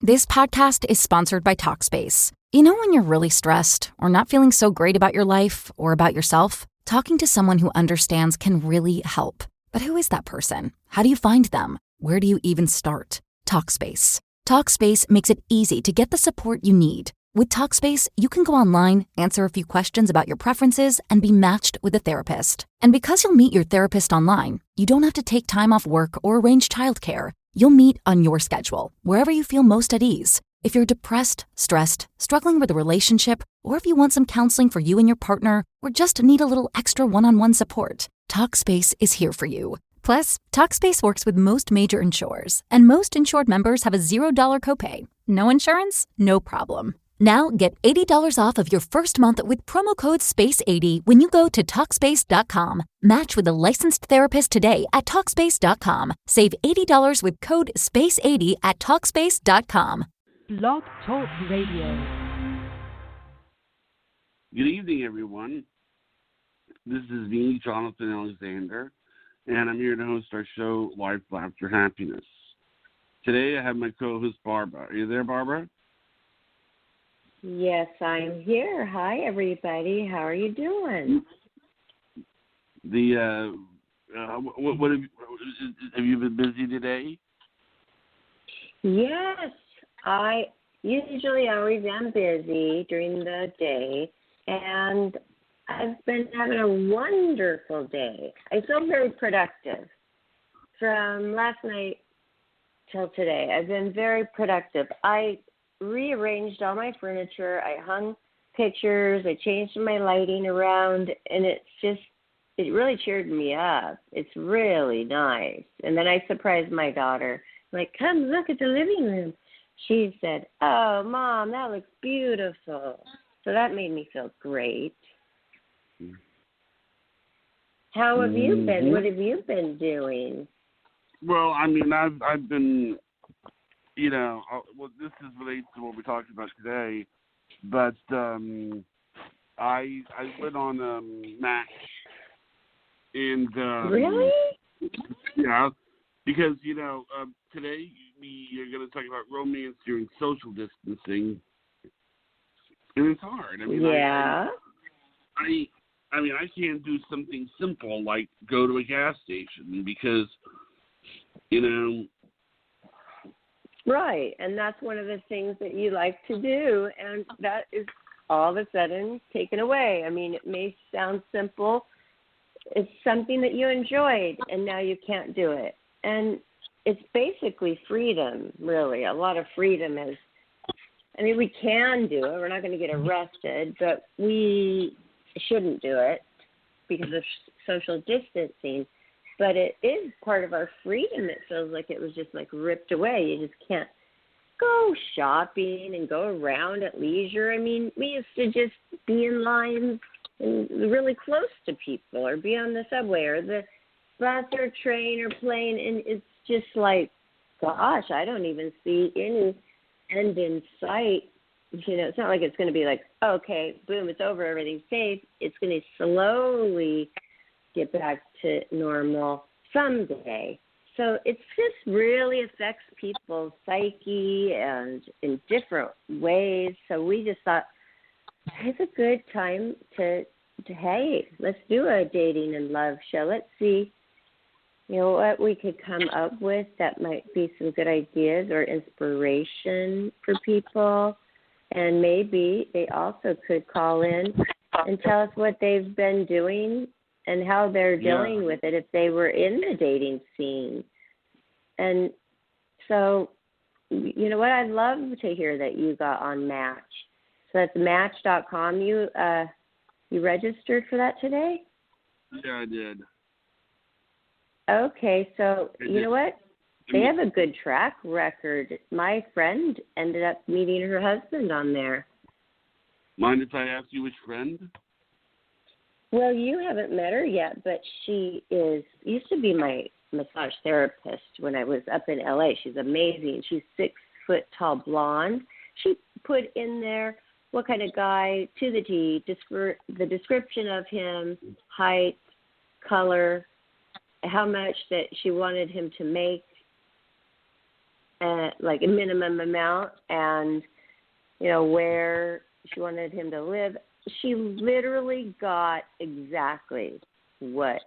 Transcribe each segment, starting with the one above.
This podcast is sponsored by Talkspace. You know when you're really stressed or not feeling so great about your life or about yourself? Talking to someone who understands can really help. But who is that person? How do you find them? Where do you even start? Talkspace. Talkspace makes it easy to get the support you need. With Talkspace, you can go online, answer a few questions about your preferences, and be matched with a therapist. And because you'll meet your therapist online, you don't have to take time off work or arrange childcare. You'll meet on your schedule, wherever you feel most at ease. If you're depressed, stressed, struggling with a relationship, or if you want some counseling for you and your partner, or just need a little extra one-on-one support, Talkspace is here for you. Plus, Talkspace works with most major insurers, and most insured members have a $0 copay. No insurance? No problem. Now get $80 off of your first month with promo code SPACE80 when you go to Talkspace.com. Match with a licensed therapist today at Talkspace.com. Save $80 with code SPACE80 at Talkspace.com. Blog Talk Radio. Good evening, everyone. This is me, Jonathan Alexander, and I'm here to host our show, Life, Laughter, Happiness. Today I have my co-host, Barbara. Are you there, Barbara? Yes, I'm here. Hi, everybody. How are you doing? What have you been busy today? Yes, I usually always am busy during the day, and I've been having a wonderful day. I feel very productive. From last night till today, I've been very productive. I rearranged all my furniture. I hung pictures. I changed my lighting around, and it really cheered me up. It's really nice. And then I surprised my daughter. I'm like, come look at the living room. She said, oh, Mom, that looks beautiful. So that made me feel great. How have you been? What have you been doing? Well, I mean, I've been, this is related to what we're talking about today, but I went on Match, and really? Yeah, because today we are going to talk about romance during social distancing, and it's hard. I mean, yeah. I can't do something simple like go to a gas station because, Right, and that's one of the things that you like to do, and that is all of a sudden taken away. I mean, it may sound simple. It's something that you enjoyed, and now you can't do it. And it's basically freedom, really. A lot of freedom is, we can do it. We're not going to get arrested, but we shouldn't do it because of social distancing. But it is part of our freedom. It feels like it was just ripped away. You just can't go shopping and go around at leisure. I mean, we used to just be in lines and really close to people, or be on the subway or the bus or train or plane, and it's just like, gosh, I don't even see any end in sight. It's not like it's going to be like, okay, boom, it's over, everything's safe. It's going to slowly get back to normal someday. So it just really affects people's psyche and in different ways. So we just thought it's a good time to hey, let's do a dating and love show. Let's see, what we could come up with that might be some good ideas or inspiration for people. And maybe they also could call in and tell us what they've been doing and how they're dealing with it if they were in the dating scene. And so, you know what? I'd love to hear that you got on Match. So that's Match.com. You registered for that today? Yeah, I did. Okay, so you know what? They have a good track record. My friend ended up meeting her husband on there. Mind if I ask you which friend? Well, you haven't met her yet, but she used to be my massage therapist when I was up in L.A. She's amazing. She's 6 foot tall blonde. She put in there what kind of guy to the T, the description of him, height, color, how much that she wanted him to make. like a minimum amount, and where she wanted him to live. She literally got exactly what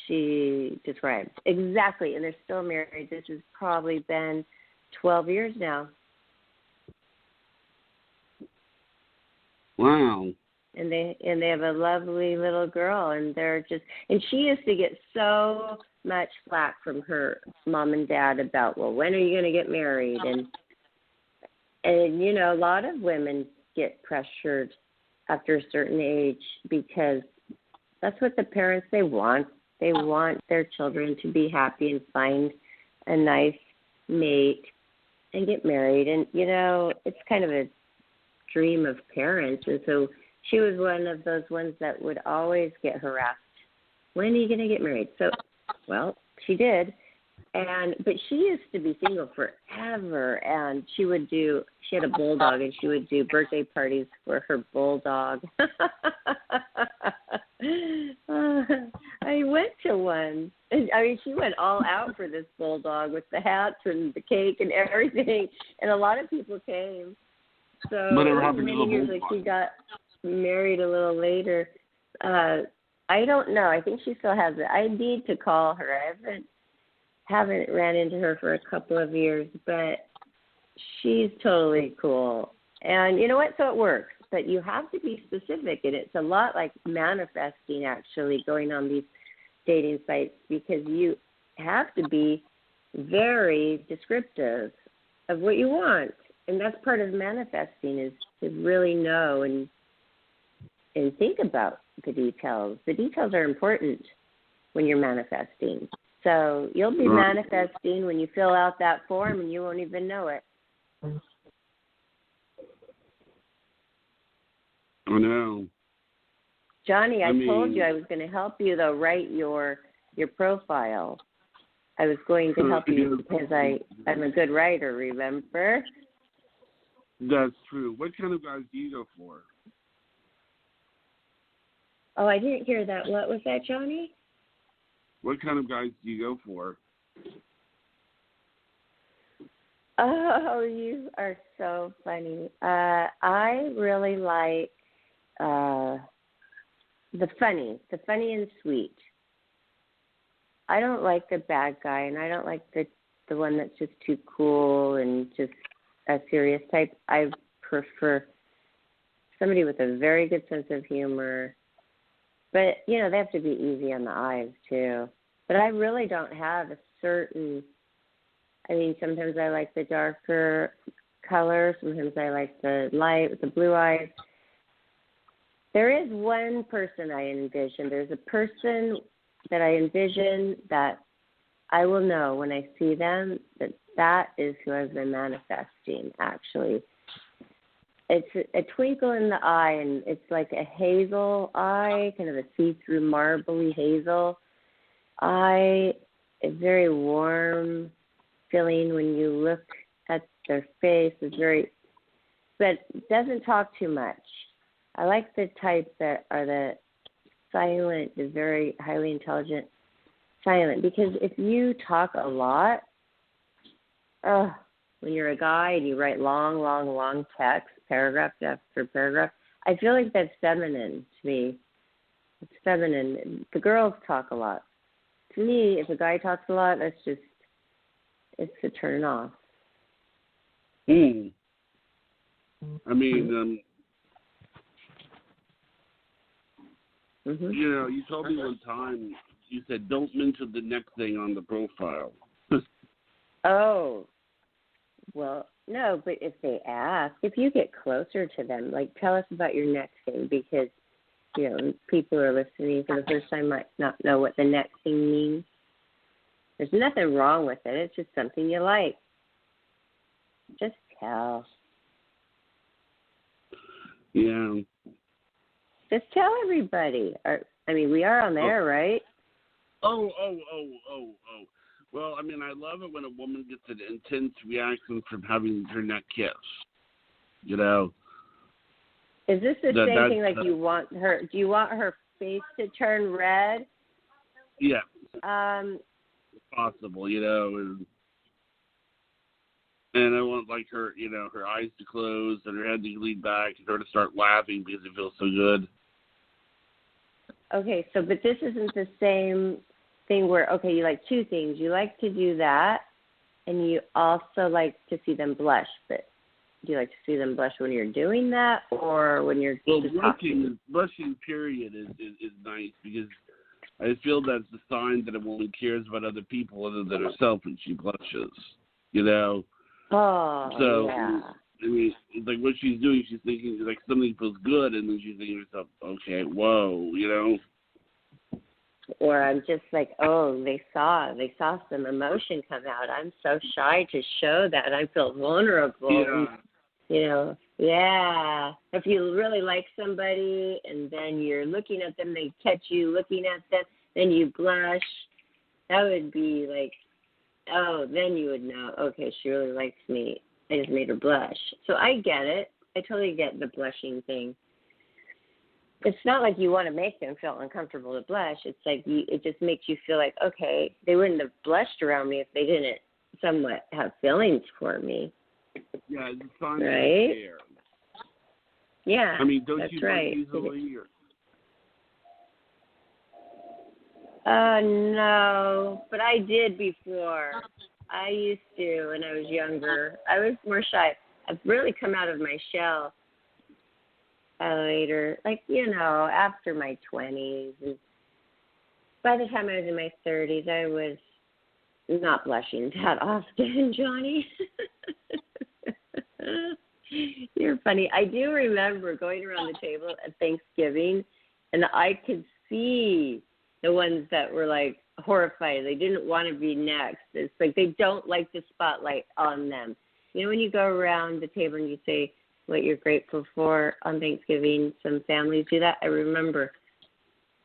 she described. Exactly, and they're still married. This has probably been 12 years now. Wow. And they have a lovely little girl, and she used to get so much flack from her mom and dad about, well, when are you going to get married? And a lot of women get pressured after a certain age because that's what the parents, they want. They want their children to be happy and find a nice mate and get married. And, it's kind of a dream of parents. And so she was one of those ones that would always get harassed. When are you going to get married? So, well, she did. But she used to be single forever, and she had a bulldog, and she would do birthday parties for her bulldog. I went to one. She went all out for this bulldog with the hats and the cake and everything, and a lot of people came. So many years later, she got married a little later. I don't know. I think she still has it. I need to call her. I haven't ran into her for a couple of years, but she's totally cool. And you know what? So it works. But you have to be specific, and it's a lot like manifesting, actually, going on these dating sites, because you have to be very descriptive of what you want. And that's part of manifesting, is to really know and think about the details. The details are important when you're manifesting. So you'll be manifesting when you fill out that form, and you won't even know it. I know. Johnny, I told you I was going to help you, though, write your profile. I was going to help you because I'm a good writer, remember? That's true. What kind of guys do you go for? Oh, I didn't hear that. What was that, Johnny? What kind of guys do you go for? Oh, you are so funny. I really like the funny and sweet. I don't like the bad guy, and I don't like the one that's just too cool and just a serious type. I prefer somebody with a very good sense of humor. But, they have to be easy on the eyes, too. But I really don't have a certain, sometimes I like the darker color. Sometimes I like the light with the blue eyes. There is one person I envision. There's a person that I envision that I will know when I see them that is who I've been manifesting, actually. It's a twinkle in the eye, and it's like a hazel eye, kind of a see-through marbly hazel eye. It's very warm feeling when you look at their face. It's but doesn't talk too much. I like the type that are the silent, the very highly intelligent silent, because if you talk a lot, when you're a guy and you write long text, paragraph after paragraph, I feel like that's feminine to me. It's feminine. The girls talk a lot. To me, if a guy talks a lot, it's a turn off. You told me one time, you said don't mention the next thing on the profile. Oh, well, no, but if they ask, if you get closer to them, like, tell us about your next thing, because, people who are listening for the first time might not know what the next thing means. There's nothing wrong with it. It's just something you like. Just tell. Yeah. Just tell everybody. We are on there, right? Oh. Well, I love it when a woman gets an intense reaction from having her neck kissed. Is this the same thing, like you want her, do you want her face to turn red? Yeah. Possible, And I want like her, her eyes to close and her head to lean back and her to start laughing because it feels so good. Okay, so but this isn't the same thing where, okay, you like two things. You like to do that, and you also like to see them blush. But do you like to see them blush when you're doing that or when you're just talking? Blushing period is nice because I feel that's a sign that a woman cares about other people other than herself when she blushes, Oh, so, yeah. I mean, it's like what she's doing, she's thinking like something feels good, and then she's thinking to herself, okay, whoa, Or I'm just like, oh, they saw some emotion come out. I'm so shy to show that. I feel vulnerable. Yeah. Yeah. If you really like somebody and then you're looking at them, they catch you looking at them, then you blush. That would be like, oh, then you would know, okay, she really likes me. I just made her blush. So I get it. I totally get the blushing thing. It's not like you want to make them feel uncomfortable to blush. It's like it just makes you feel like, okay, they wouldn't have blushed around me if they didn't somewhat have feelings for me. Yeah, it's a sign right? of care. Yeah, I mean, don't that's you right. easily? No, but I did before. I used to when I was younger. I was more shy. I've really come out of my shell later, like, after my 20s. And by the time I was in my 30s, I was not blushing that often, Johnny. You're funny. I do remember going around the table at Thanksgiving, and I could see the ones that were like horrified. They didn't want to be next. It's like they don't like the spotlight on them. When you go around the table and you say what you're grateful for on Thanksgiving, some families do that. I remember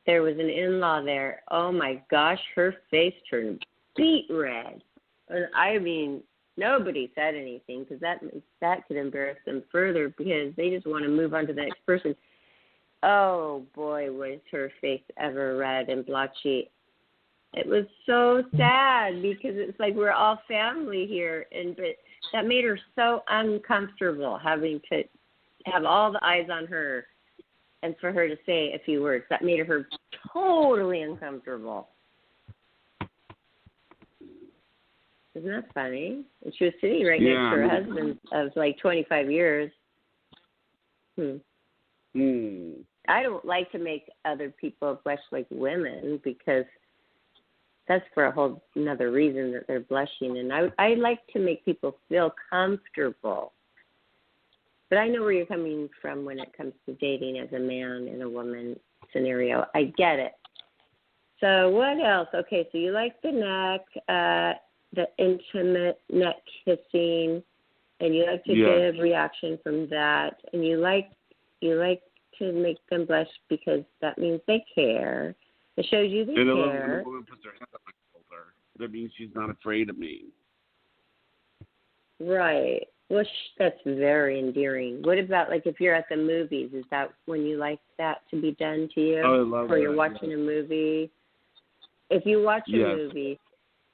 there was an in-law there. Oh my gosh, her face turned beet red. And I mean, nobody said anything because that could embarrass them further because they just want to move on to the next person. Oh, boy, was her face ever red and blotchy. It was so sad because it's like we're all family here, but that made her so uncomfortable having to have all the eyes on her and for her to say a few words. That made her totally uncomfortable. Isn't that funny? And she was sitting right next to her husband of like 25 years. I don't like to make other people blush like women because that's for a whole another reason that they're blushing. And I like to make people feel comfortable. But I know where you're coming from when it comes to dating as a man and a woman scenario. I get it. So what else? Okay, so you like the neck, the intimate neck kissing, and you like to give reaction from that, and you like to make them blush because that means they care. It shows you they care. When a woman puts her hand on my shoulder, that means she's not afraid of me. Right. Well, that's very endearing. What about, like, if you're at the movies? Is that when you like that to be done to you? Oh, I love or you're watching a movie? If you watch a movie,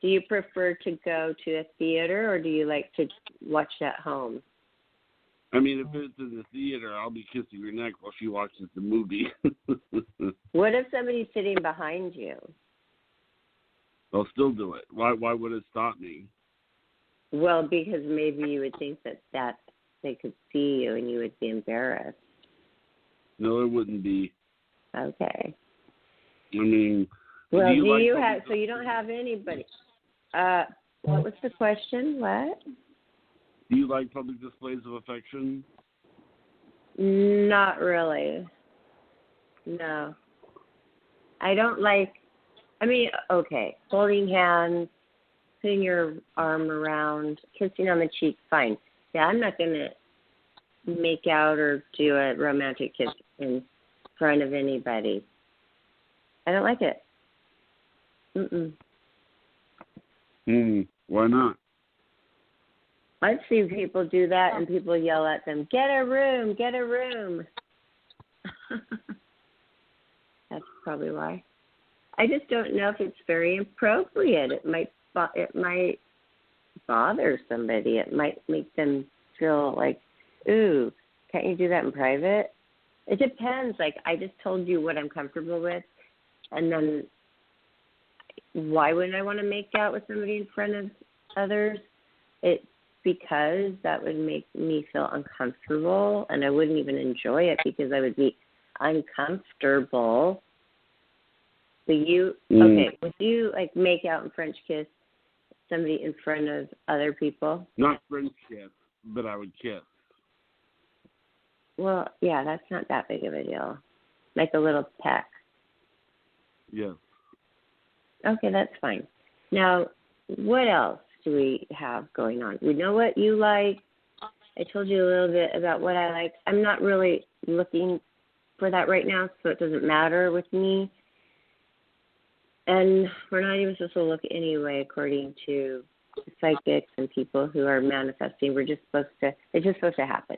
do you prefer to go to a theater or do you like to watch at home? I mean, if it's in the theater, I'll be kissing her neck while she watches the movie. What if somebody's sitting behind you? I'll still do it. Why would it stop me? Well, because maybe you would think that they could see you and you would be embarrassed. No, it wouldn't be. Okay. I mean, well, do you have? So you don't have anybody. What was the question? What? Do you like public displays of affection? Not really. No. I don't like. I mean, okay, holding hands, putting your arm around, kissing on the cheek, fine. Yeah, I'm not gonna make out or do a romantic kiss in front of anybody. I don't like it. Why not? I've seen people do that and people yell at them, get a room, get a room. That's probably why. I just don't know if it's very appropriate. It might bother somebody. It might make them feel like, ooh, can't you do that in private? It depends. Like, I just told you what I'm comfortable with, and then why wouldn't I want to make out with somebody in front of others? It's because that would make me feel uncomfortable, and I wouldn't even enjoy it because I would be uncomfortable. So would you, like, make out and French kiss somebody in front of other people? Not French kiss, but I would kiss. Well, yeah, that's not that big of a deal. Like a little peck. Yes. Okay, that's fine. Now, what else do we have going on? We know what you like. I told you a little bit about what I like. I'm not really looking for that right now, so it doesn't matter with me. And we're not even supposed to look anyway, according to psychics and people who are manifesting. It's just supposed to happen.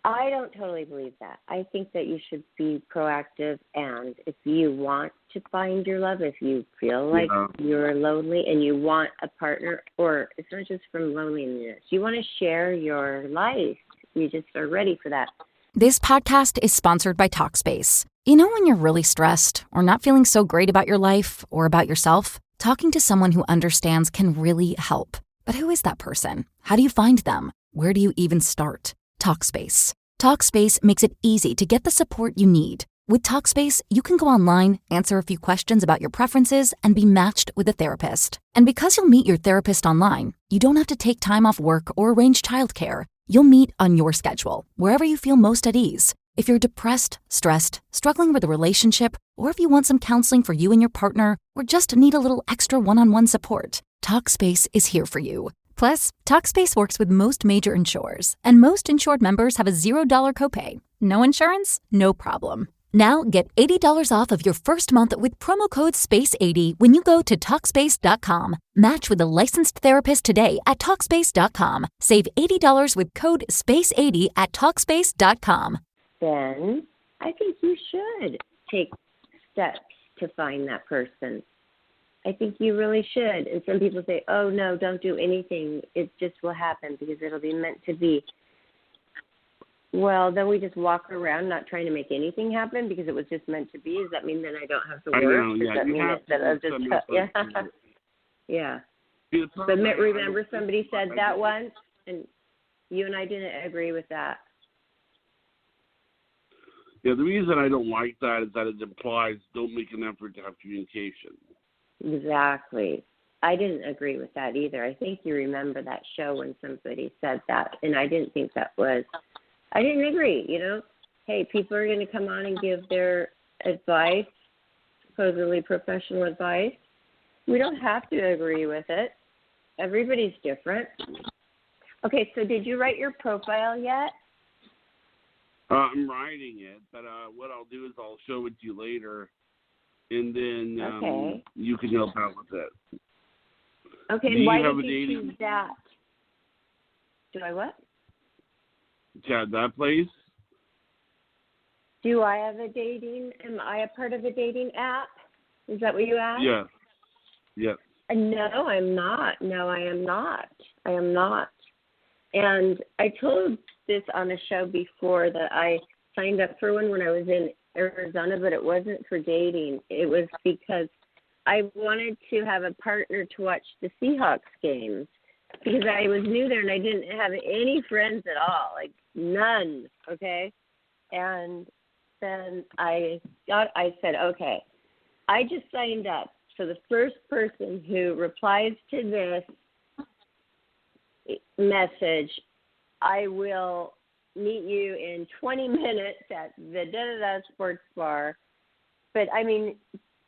I don't totally believe that. I think that you should be proactive, and if you want to find your love, if you feel like you're lonely and you want a partner, or it's not just from loneliness, you want to share your life, you just are ready for that. This podcast is sponsored by Talkspace. You know when you're really stressed or not feeling so great about your life or about yourself? Talking to someone who understands can really help. But who is that person? How do you find them? Where do you even start? Talkspace. Talkspace makes it easy to get the support you need. With Talkspace, you can go online, answer a few questions about your preferences, and be matched with a therapist. And because you'll meet your therapist online, you don't have to take time off work or arrange childcare. You'll meet on your schedule, wherever you feel most at ease. If you're depressed, stressed, struggling with a relationship, or if you want some counseling for you and your partner, or just need a little extra one-on-one support, Talkspace is here for you. Plus, Talkspace works with most major insurers, and most insured members have a $0 copay. No insurance? No problem. Now get $80 off of your first month with promo code SPACE80 when you go to Talkspace.com. Match with a licensed therapist today at Talkspace.com. Save $80 with code SPACE80 at Talkspace.com. Then I think you should take steps to find that person. I think you really should. And some people say, oh, no, don't do anything. It just will happen because it'll be meant to be. Well, then we just walk around not trying to make anything happen because it was just meant to be. Does that mean then I don't have to work? I know, yeah. Does that mean that I'll just yeah. But remember somebody said that once, and you and I didn't agree with that. Yeah, the reason I don't like that is that it implies don't make an effort to have communication. Exactly. I didn't agree with that either. I think you remember that show when somebody said that, and I didn't think I didn't agree, Hey, people are going to come on and give their advice, supposedly professional advice. We don't have to agree with it. Everybody's different. Okay, so did you write your profile yet? I'm writing it, but what I'll do is I'll show it to you later, and then you can help out with it. Okay, and why did you choose that? Do I what? Chad, that place? Do I have a dating? Am I a part of a dating app? Is that what you asked? Yeah. Yes. No, I'm not. No, I am not. I am not. And I told this on a show before that I signed up for one when I was in Arizona, but it wasn't for dating. It was because I wanted to have a partner to watch the Seahawks games because I was new there and I didn't have any friends at all, like none, okay? And then I said, okay, I just signed up. So the first person who replies to this message, I will meet you in 20 minutes at the da-da-da sports bar. But, I mean,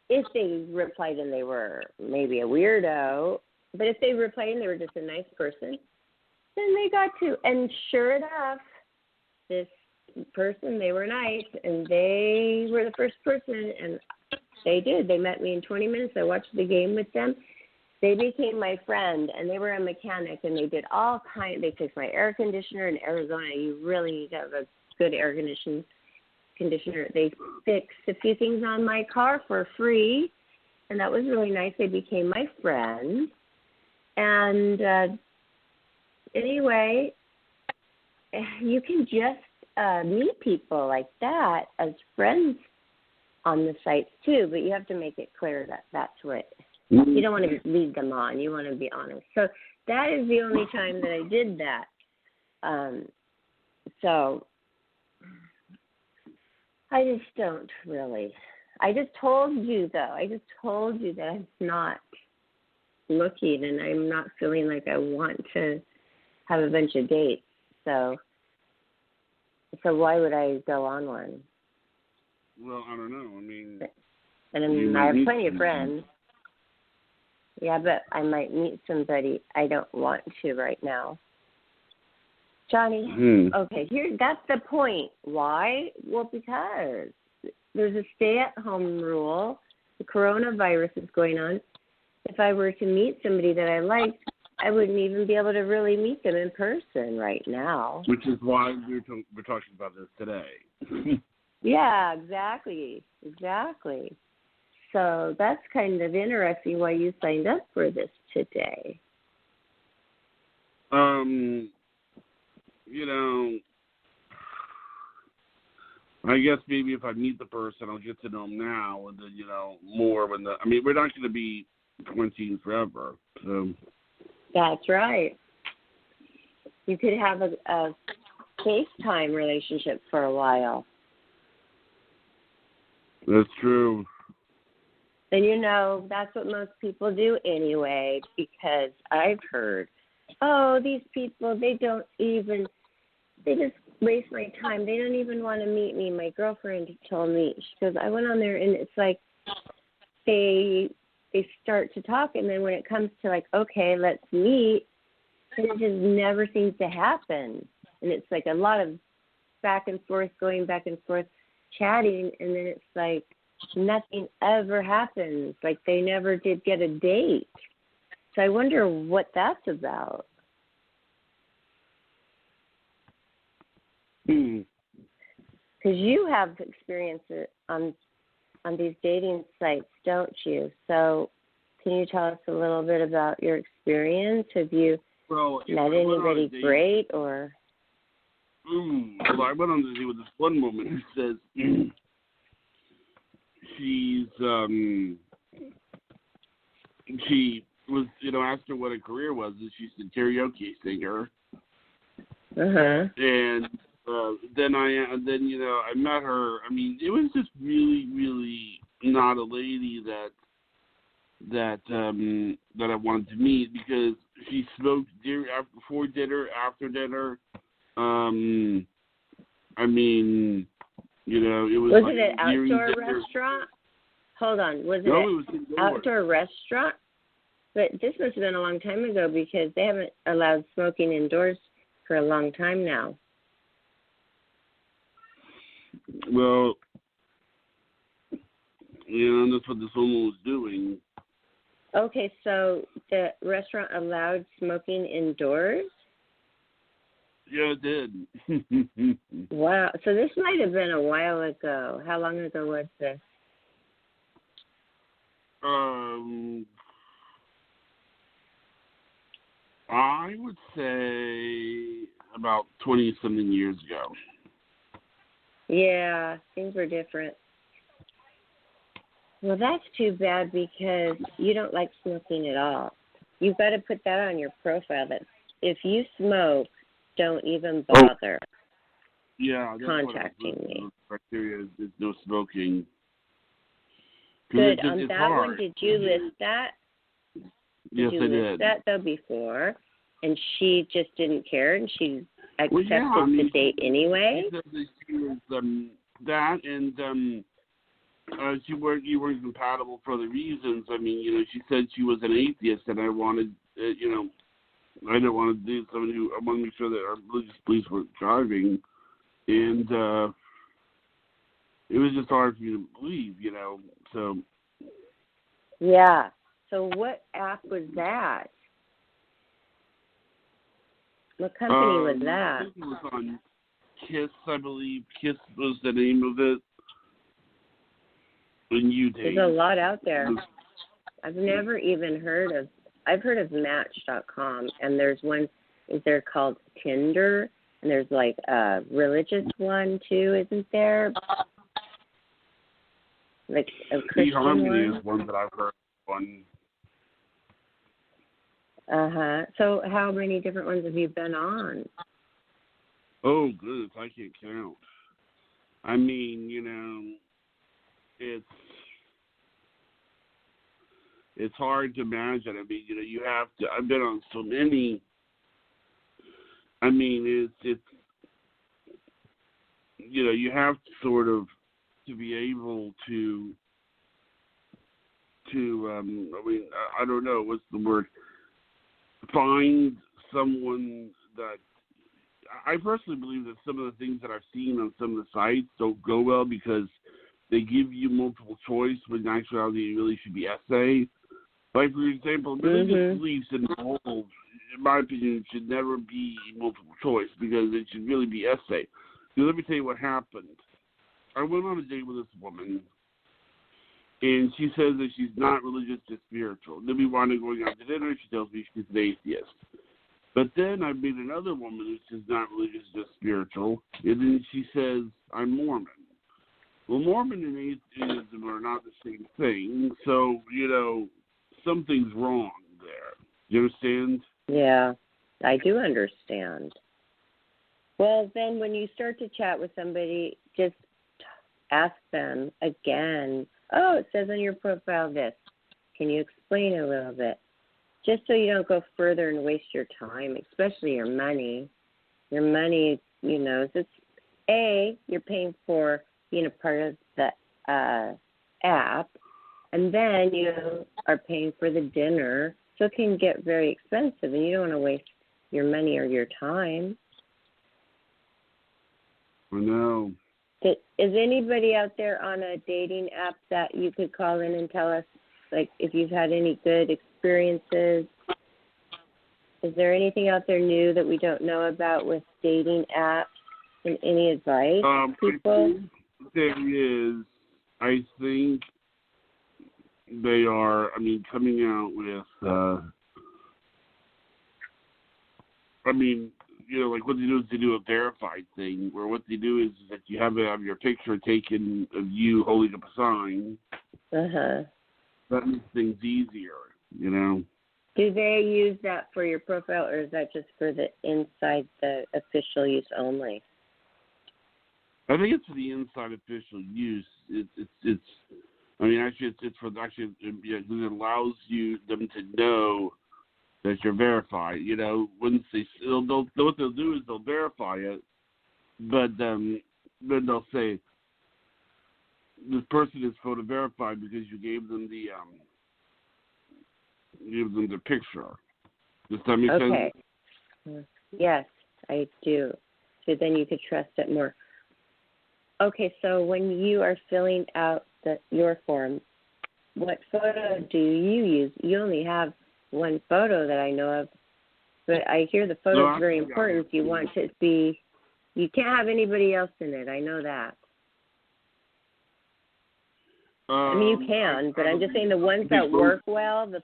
if they replied and they were maybe a weirdo, but if they replied and they were just a nice person, then they got to. And sure enough, this person, they were nice, and they were the first person, and they did. They met me in 20 minutes. I watched the game with them. They became my friend, and they were a mechanic, and they did all kinds. They fixed my air conditioner in Arizona. You really need to have a good air conditioner. They fixed a few things on my car for free, and that was really nice. They became my friend, And anyway, you can just meet people like that as friends on the sites too, but you have to make it clear that that's what you don't want to lead them on. You want to be honest. So that is the only time that I did that. So I just don't really. I just told you, though. I just told you that I'm not looking and I'm not feeling like I want to have a bunch of dates. So why would I go on one? Well, I don't know. I mean, and I have plenty of friends. Yeah, but I might meet somebody I don't want to right now. Johnny, okay, that's the point. Why? Well, because there's a stay-at-home rule. The coronavirus is going on. If I were to meet somebody that I liked, I wouldn't even be able to really meet them in person right now. Which is why we're talking about this today. Yeah, exactly. So that's kind of interesting why you signed up for this today. You know, I guess maybe if I meet the person, I'll get to know them now, and then, more when we're not going to be quarantined forever, so. That's right. You could have a FaceTime relationship for a while. That's true. And that's what most people do anyway, because I've heard, these people, they just waste my time. They don't even want to meet me. My girlfriend told me, she goes, I went on there and it's like they start to talk, and then when it comes to like, okay, let's meet, it just never seems to happen. And it's like a lot of going back and forth, chatting, and then it's like nothing ever happens. Like they never did get a date. So I wonder what that's about. Because you have experience on these dating sites, don't you? So can you tell us a little bit about your experience? Have you met anybody great or? Well, I went on to date with this one woman who says she was, asked her what her career was, and she's a karaoke singer. And then I met her. I mean, it was just really, really not a lady that I wanted to meet, because she smoked before dinner, after dinner. It was. Was it an outdoor restaurant? Hold on. Was it an outdoor restaurant? But this must have been a long time ago, because they haven't allowed smoking indoors for a long time now. Well, that's what this woman was doing. Okay, so the restaurant allowed smoking indoors? Yeah, it did. Wow. So this might have been a while ago. How long ago was this? I would say about 20-something years ago. Yeah, things were different. Well, that's too bad, because you don't like smoking at all. You've got to put that on your profile, that if you smoke, don't even bother contacting me. Criteria is no smoking. Good. On that hard. One, did you list that? Yes, I did. Did you list that, though, before? And she just didn't care, and she accepted the date anyway? She said that she was that, and you weren't compatible for other reasons. She said she was an atheist, and I wanted, I didn't want to do somebody who, I want to make sure that our religious beliefs were driving, and it was just hard for me to believe, so. Yeah. So what app was that? What company was that? It was on Kiss, I believe. Kiss was the name of it. There's a lot out there. I've never even heard of I've heard of Match.com, and there's one, is there called Tinder? And there's like a religious one too, isn't there? Like a Christian eHarmony one? is one that I've heard. One. So how many different ones have you been on? Oh, goodness, I can't count. I mean, it's hard to imagine. I mean, you have to. I've been on so many. I mean, it's you have to sort of to be able to I mean, I don't know what's the word. Find someone that I personally believe that some of the things that I've seen on some of the sites don't go well because they give you multiple choice when in actuality it really should be essay. Like, for example, religious beliefs involved, in my opinion, should never be multiple choice because it should really be essay. So let me tell you what happened. I went on a date with this woman, and she says that she's not religious, just spiritual. Then we wound up going out to dinner. She tells me she's an atheist. But then I meet another woman who's just not religious, just spiritual, and then she says, I'm Mormon. Well, Mormon and atheism are not the same thing, so, something's wrong there. You understand? Yeah, I do understand. Well, then when you start to chat with somebody, just ask them again, oh, it says on your profile this. Can you explain a little bit? Just so you don't go further and waste your time, especially your money. Your money, it's you're paying for being a part of the app, and then you are paying for the dinner, so it can get very expensive, and you don't want to waste your money or your time. I know. Is anybody out there on a dating app that you could call in and tell us, like, if you've had any good experiences? Is there anything out there new that we don't know about with dating apps, and any advice, people? There is, I think they are, coming out with, like what they do is they do a verified thing, where what they do is that you have your picture taken of you holding up a sign. That makes things easier, Do they use that for your profile, or is that just for the inside the official use only? I think it's for the inside official use. It's it allows them to know that you're verified. Once what they'll do is they'll verify it, but then they'll say this person is photo verified because you gave them the picture. Does that make sense? Okay. Yes, I do. So then you could trust it more. Okay, so when you are filling out your form, what photo do you use? You only have one photo that I know of, but I hear the photo is very important. You want it to be, you can't have anybody else in it. I know that. You can, but I'm just saying the ones that work well, the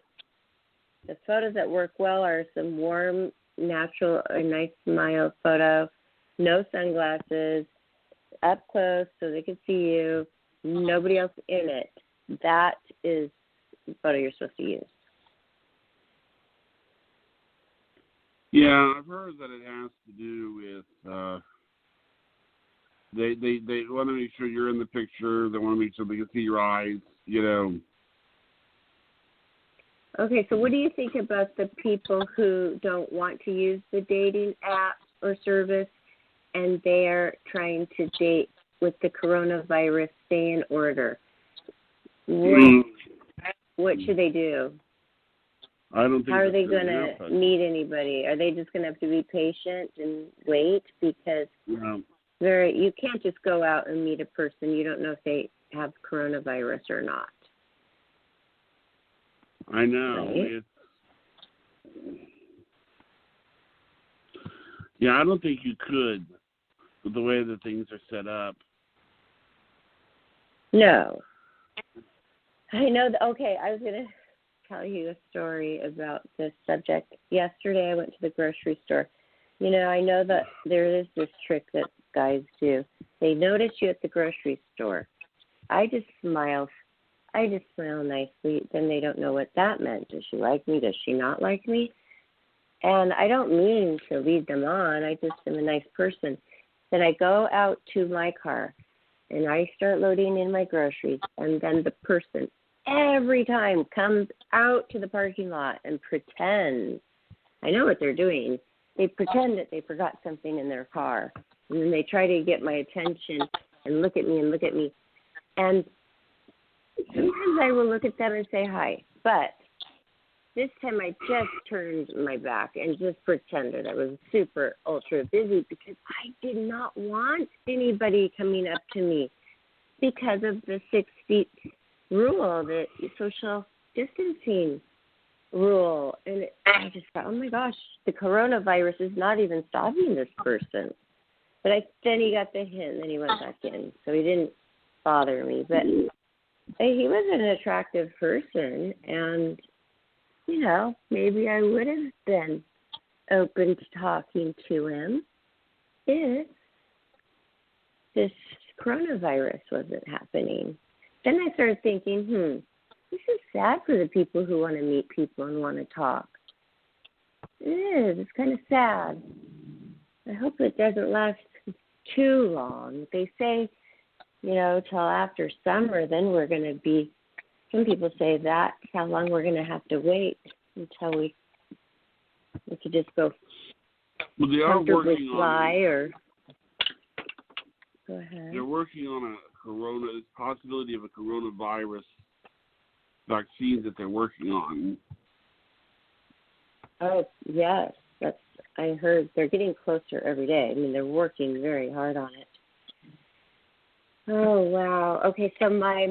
photos that work well are some warm, natural, a nice smile photo, no sunglasses, up close so they can see you, nobody else in it. That is the photo you're supposed to use. Yeah, I've heard that it has to do with they want to make sure you're in the picture. They want to make sure they can see your eyes. Okay, so what do you think about the people who don't want to use the dating app or service, and they are trying to date with the coronavirus stay in order? What should they do? I don't think. How are they going to meet anybody? Are they just going to have to be patient and wait? Because you can't just go out and meet a person. You don't know if they have coronavirus or not. I know. Right? I don't think you could with the way that things are set up. No. I know. Okay, I was going to tell you a story about this subject. Yesterday I went to the grocery store. You know, I know that there is this trick that guys do. They notice you at the grocery store. I just smile nicely. Then they don't know what that meant. Does she like me? Does she not like me? And I don't mean to lead them on. I just am a nice person. Then I go out to my car, and I start loading in my groceries. And then the person every time comes out to the parking lot and pretends. I know what they're doing. They pretend that they forgot something in their car. And then they try to get my attention and look at me and look at me. And sometimes I will look at them and say hi. But this time I just turned my back and just pretended I was super ultra busy because I did not want anybody coming up to me because of the 6 feet rule, the social distancing rule. And I just thought, oh my gosh, the coronavirus is not even stopping this person. But then he got the hint, and he went back in, so he didn't bother me. But he was an attractive person, and, you know, maybe I would have been open to talking to him if this coronavirus wasn't happening. Then I started thinking, this is sad for the people who want to meet people and want to talk. It is. It's kind of sad. I hope it doesn't last too long. They say, you know, till after summer, then we're going to be, some people say that's how long we're going to have to wait until we could just go comfortably fly or go ahead. They're working on the possibility of a coronavirus vaccine that they're working on. Oh, yes. I heard they're getting closer every day. I mean, they're working very hard on it. Oh, wow. Okay, so my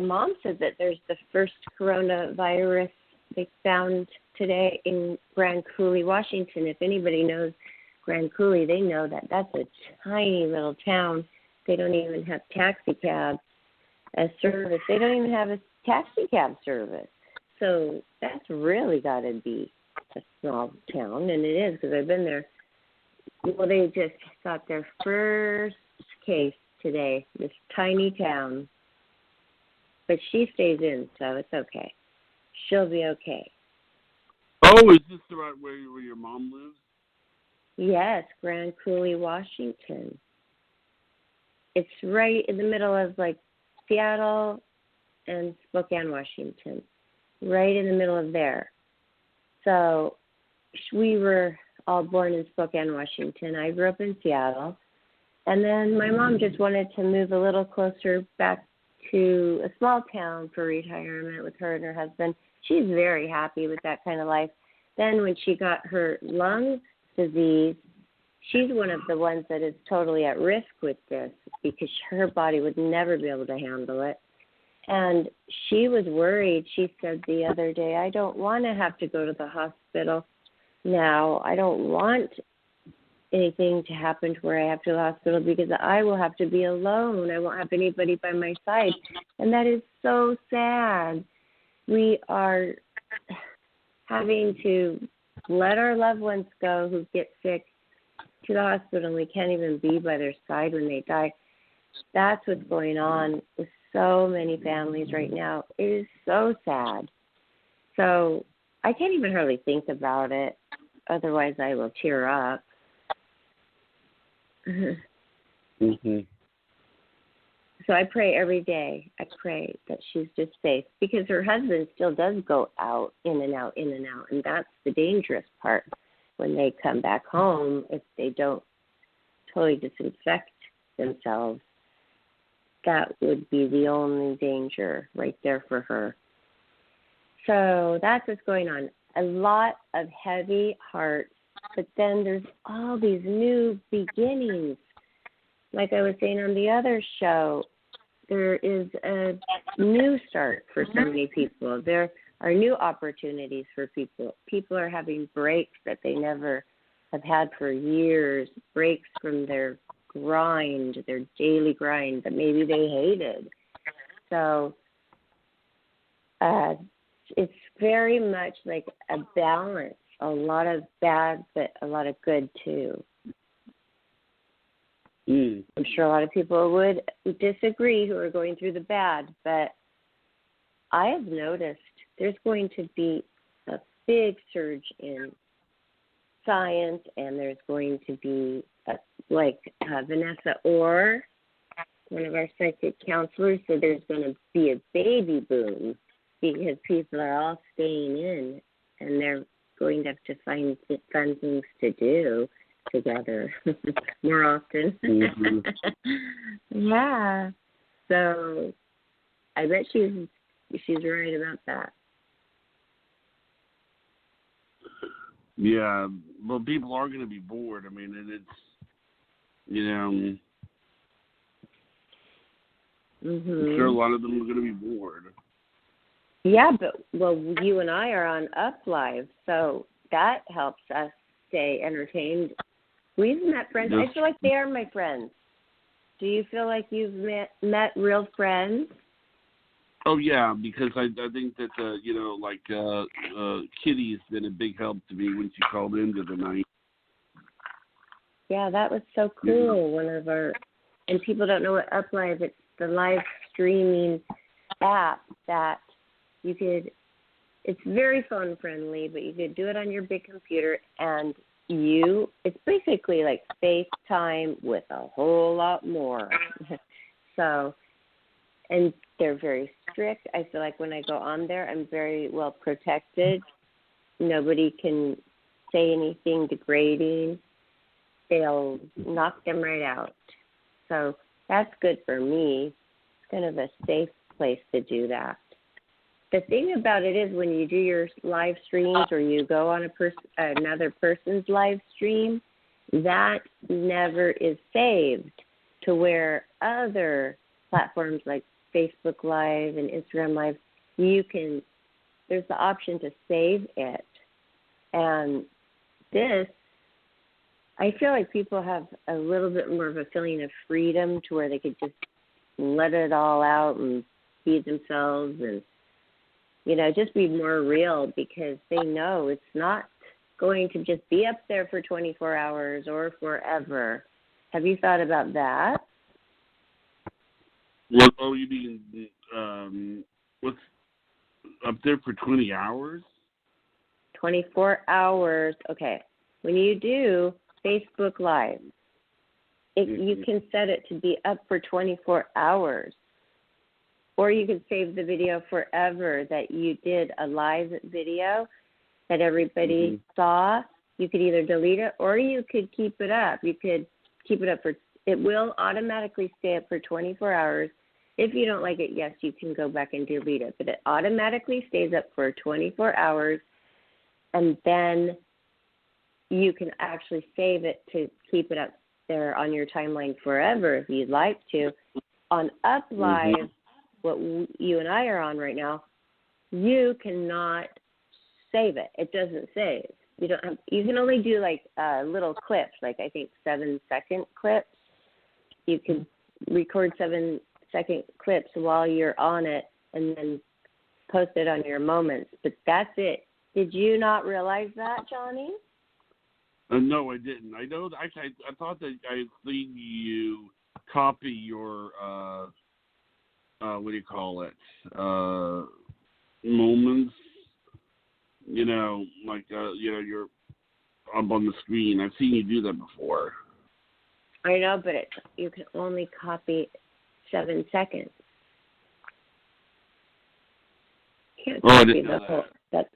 mom said that there's the first coronavirus they found today in Grand Coulee, Washington. If anybody knows Grand Coulee, they know that that's a tiny little town. They don't even have taxi cabs as service. They don't even have a taxi cab service. So that's really got to be a small town, and it is because I've been there. Well, they just got their first case today, this tiny town. But she stays in, so it's okay. She'll be okay. Oh, is this right where your mom lives? Yes, Grand Coulee, Washington. It's right in the middle of, like, Seattle and Spokane, Washington. Right in the middle of there. So we were all born in Spokane, Washington. I grew up in Seattle. And then my mom just wanted to move a little closer back to a small town for retirement with her and her husband. She's very happy with that kind of life. Then when she got her lung disease, she's one of the ones that is totally at risk with this because her body would never be able to handle it. And she was worried. She said the other day, I don't want to have to go to the hospital now. I don't want anything to happen to where I have to go to the hospital because I will have to be alone. I won't have anybody by my side. And that is so sad. We are having to let our loved ones go who get sick to the hospital, and we can't even be by their side when they die. That's what's going on with so many families right now. It is so sad. So I can't even hardly think about it. Otherwise, I will tear up. Mm-hmm. So I pray every day. I pray that she's just safe because her husband still does go out, in and out, in and out. And that's the dangerous part when they come back home if they don't totally disinfect themselves. That would be the only danger right there for her. So that's what's going on. A lot of heavy hearts, but then there's all these new beginnings. Like I was saying on the other show, there is a new start for so many people. There are new opportunities for people. People are having breaks that they never have had for years, breaks from their grind, their daily grind that maybe they hated. So it's very much like a balance. A lot of bad, but a lot of good too. I'm sure a lot of people would disagree who are going through the bad, but I have noticed there's going to be a big surge in science, and there's going to be, Vanessa Orr, one of our psychic counselors, said there's going to be a baby boom because people are all staying in, and they're going to have to find fun things to do together more often. Mm-hmm. Yeah. So I bet she's right about that. Yeah, well, people are going to be bored. I mean, and it's, I'm sure a lot of them are going to be bored. Yeah, but, you and I are on Up Live, so that helps us stay entertained. We've met friends. Yes. I feel like they are my friends. Do you feel like you've met real friends? Oh, yeah, because I think that, Kitty's been a big help to me when she called into the night. Yeah, that was so cool. Yeah. And people don't know what Up Live, it's the live streaming app that you could, it's very phone friendly, but you could do it on your big computer, and it's basically like FaceTime with a whole lot more. So, and they're very strict. I feel like when I go on there, I'm very well protected. Nobody can say anything degrading. They'll knock them right out. So that's good for me. It's kind of a safe place to do that. The thing about it is when you do your live streams or you go on another person's live stream, that never is saved to where other platforms like Facebook Live and Instagram Live, there's the option to save it. And this, I feel like people have a little bit more of a feeling of freedom to where they could just let it all out and be themselves and, just be more real because they know it's not going to just be up there for 24 hours or forever. Have you thought about that? What? Oh, you mean what's up there for 20 hours? 24 hours. Okay. When you do Facebook Live, you can set it to be up for 24 hours. Or you can save the video forever that you did a live video that everybody saw. You could either delete it or you could keep it up. You could keep it up it will automatically stay up for 24 hours. If you don't like it, yes, you can go back and delete it. But it automatically stays up for 24 hours. And then you can actually save it to keep it up there on your timeline forever if you'd like to. On Up Live, what you and I are on right now, you cannot save it. It doesn't save. You can only do like little clips, like I think 7-second clips. You can record 7-second clips while you're on it and then post it on your moments. But that's it. Did you not realize that, Johnny? No, I didn't. I know. I thought that I had seen you copy your what do you call it? Moments. You're up on the screen. I've seen you do that before. I know, but you can only copy 7 seconds. You can't copy the whole. That's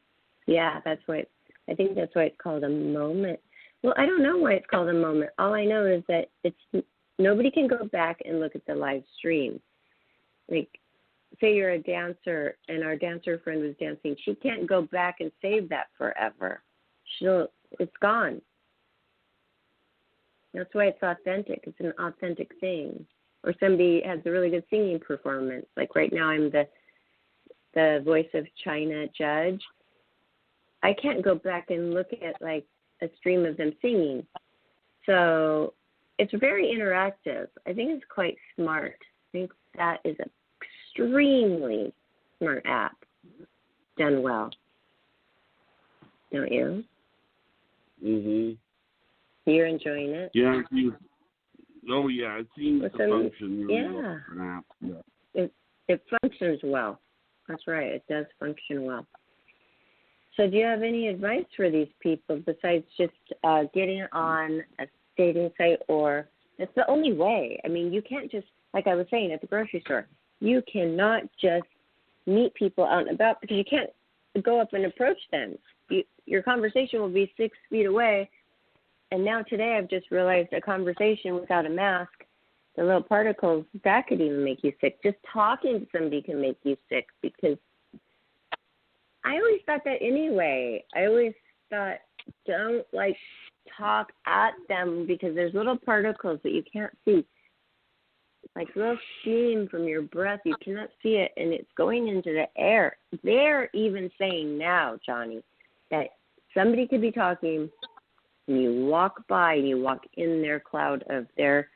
why. I think that's why it's called a moment. Well, I don't know why it's called a moment. All I know is that nobody can go back and look at the live stream. Like, say you're a dancer and our dancer friend was dancing. She can't go back and save that forever. It's gone. That's why it's authentic. It's an authentic thing. Or somebody has a really good singing performance. Like right now I'm the voice of China Judge. I can't go back and look at like a stream of them singing. So it's very interactive. I think it's quite smart. I think that is an extremely smart app. done well. Don't you? Mhm. You're enjoying it? Yeah. It seems With to some- function really yeah. well for an app. Yeah. It functions well. That's right. It does function well. So do you have any advice for these people besides just getting on a dating site, or it's the only way? I mean, you can't just, like I was saying at the grocery store, you cannot just meet people out and about because you can't go up and approach them. Your conversation will be 6 feet away. And now today I've just realized a conversation without a mask, the little particles, that could even make you sick. Just talking to somebody can make you sick, because I always thought that anyway. I always thought, don't talk at them, because there's little particles that you can't see. Like little steam from your breath, you cannot see it, and it's going into the air. They're even saying now, Johnny, that somebody could be talking, and you walk by and you walk in their cloud of their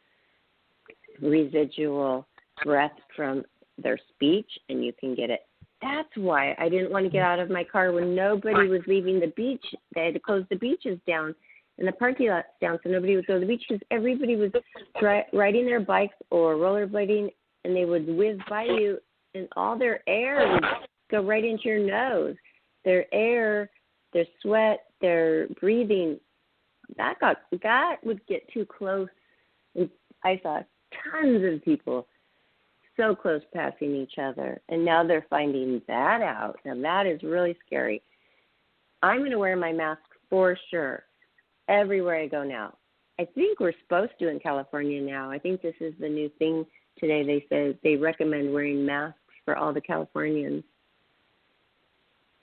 residual breath from their speech, and you can get it. That's why I didn't want to get out of my car when nobody was leaving the beach. They had to close the beaches down and the parking lots down so nobody would go to the beach, because everybody was riding their bikes or rollerblading, and they would whiz by you, and all their air would go right into your nose. Their air, their sweat, their breathing, that would get too close. And I saw tons of people so close passing each other, and now they're finding that out. Now that is really scary. I'm going to wear my mask for sure everywhere I go now. I think we're supposed to in California now. I think this is the new thing today. They said they recommend wearing masks for all the Californians.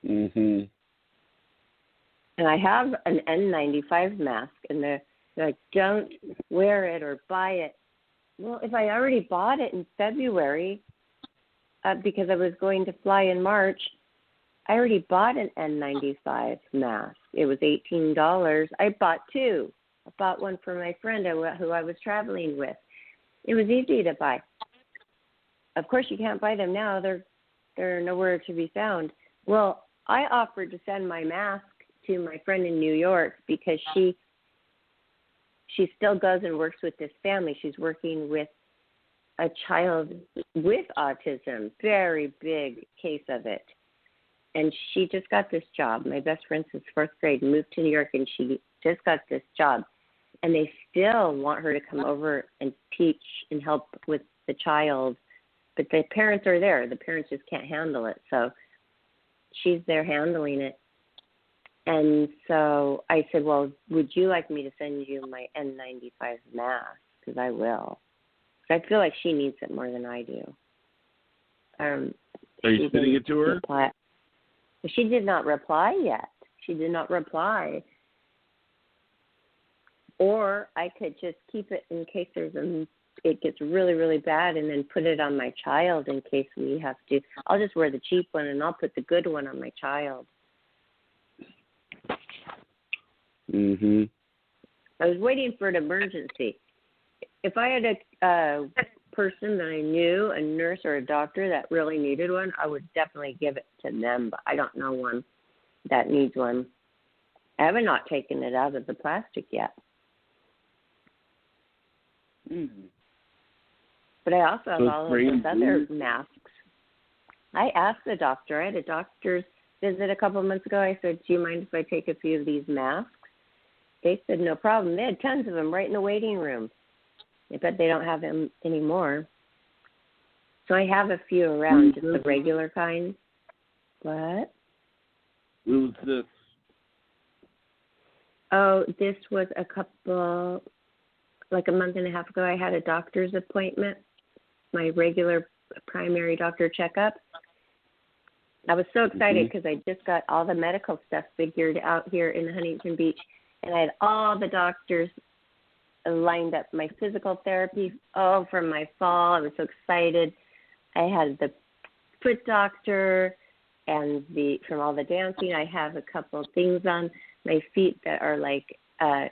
Mhm. And I have an N95 mask, and they're like, don't wear it or buy it. Well, if I already bought it in February because I was going to fly in March, I already bought an N95 mask. It was $18. I bought two. I bought one for my friend who I was traveling with. It was easy to buy. Of course, you can't buy them now. They're nowhere to be found. Well, I offered to send my mask to my friend in New York because she still goes and works with this family. She's working with a child with autism, very big case of it. And she just got this job. My best friend since fourth grade moved to New York, and she just got this job. And they still want her to come over and teach and help with the child. But the parents are there. The parents just can't handle it. So she's there handling it. And so I said, well, would you like me to send you my N95 mask? Because I will. Because I feel like she needs it more than I do. Are you sending it to her? She did not reply yet. She did not reply. Or I could just keep it in case it gets really, really bad, and then put it on my child in case we have to. I'll just wear the cheap one, and I'll put the good one on my child. Mhm. I was waiting for an emergency. If I had a person that I knew, a nurse or a doctor that really needed one, I would definitely give it to them. But I don't know one that needs one. I haven't not taken it out of the plastic yet. Mhm. But I also have So all of those other masks. I asked the doctor. I had a doctor's visit a couple of months ago. I said, do you mind if I take a few of these masks? They said, no problem. They had tons of them right in the waiting room. I bet they don't have them anymore. So I have a few around, just the regular kind. What? What was this? Oh, this was like a month and a half ago. I had a doctor's appointment, my regular primary doctor checkup. I was so excited because I just got all the medical stuff figured out here in Huntington Beach, and I had all the doctors lined up. My physical therapy, from my fall. I was so excited. I had the foot doctor and from all the dancing. I have a couple of things on my feet that are like,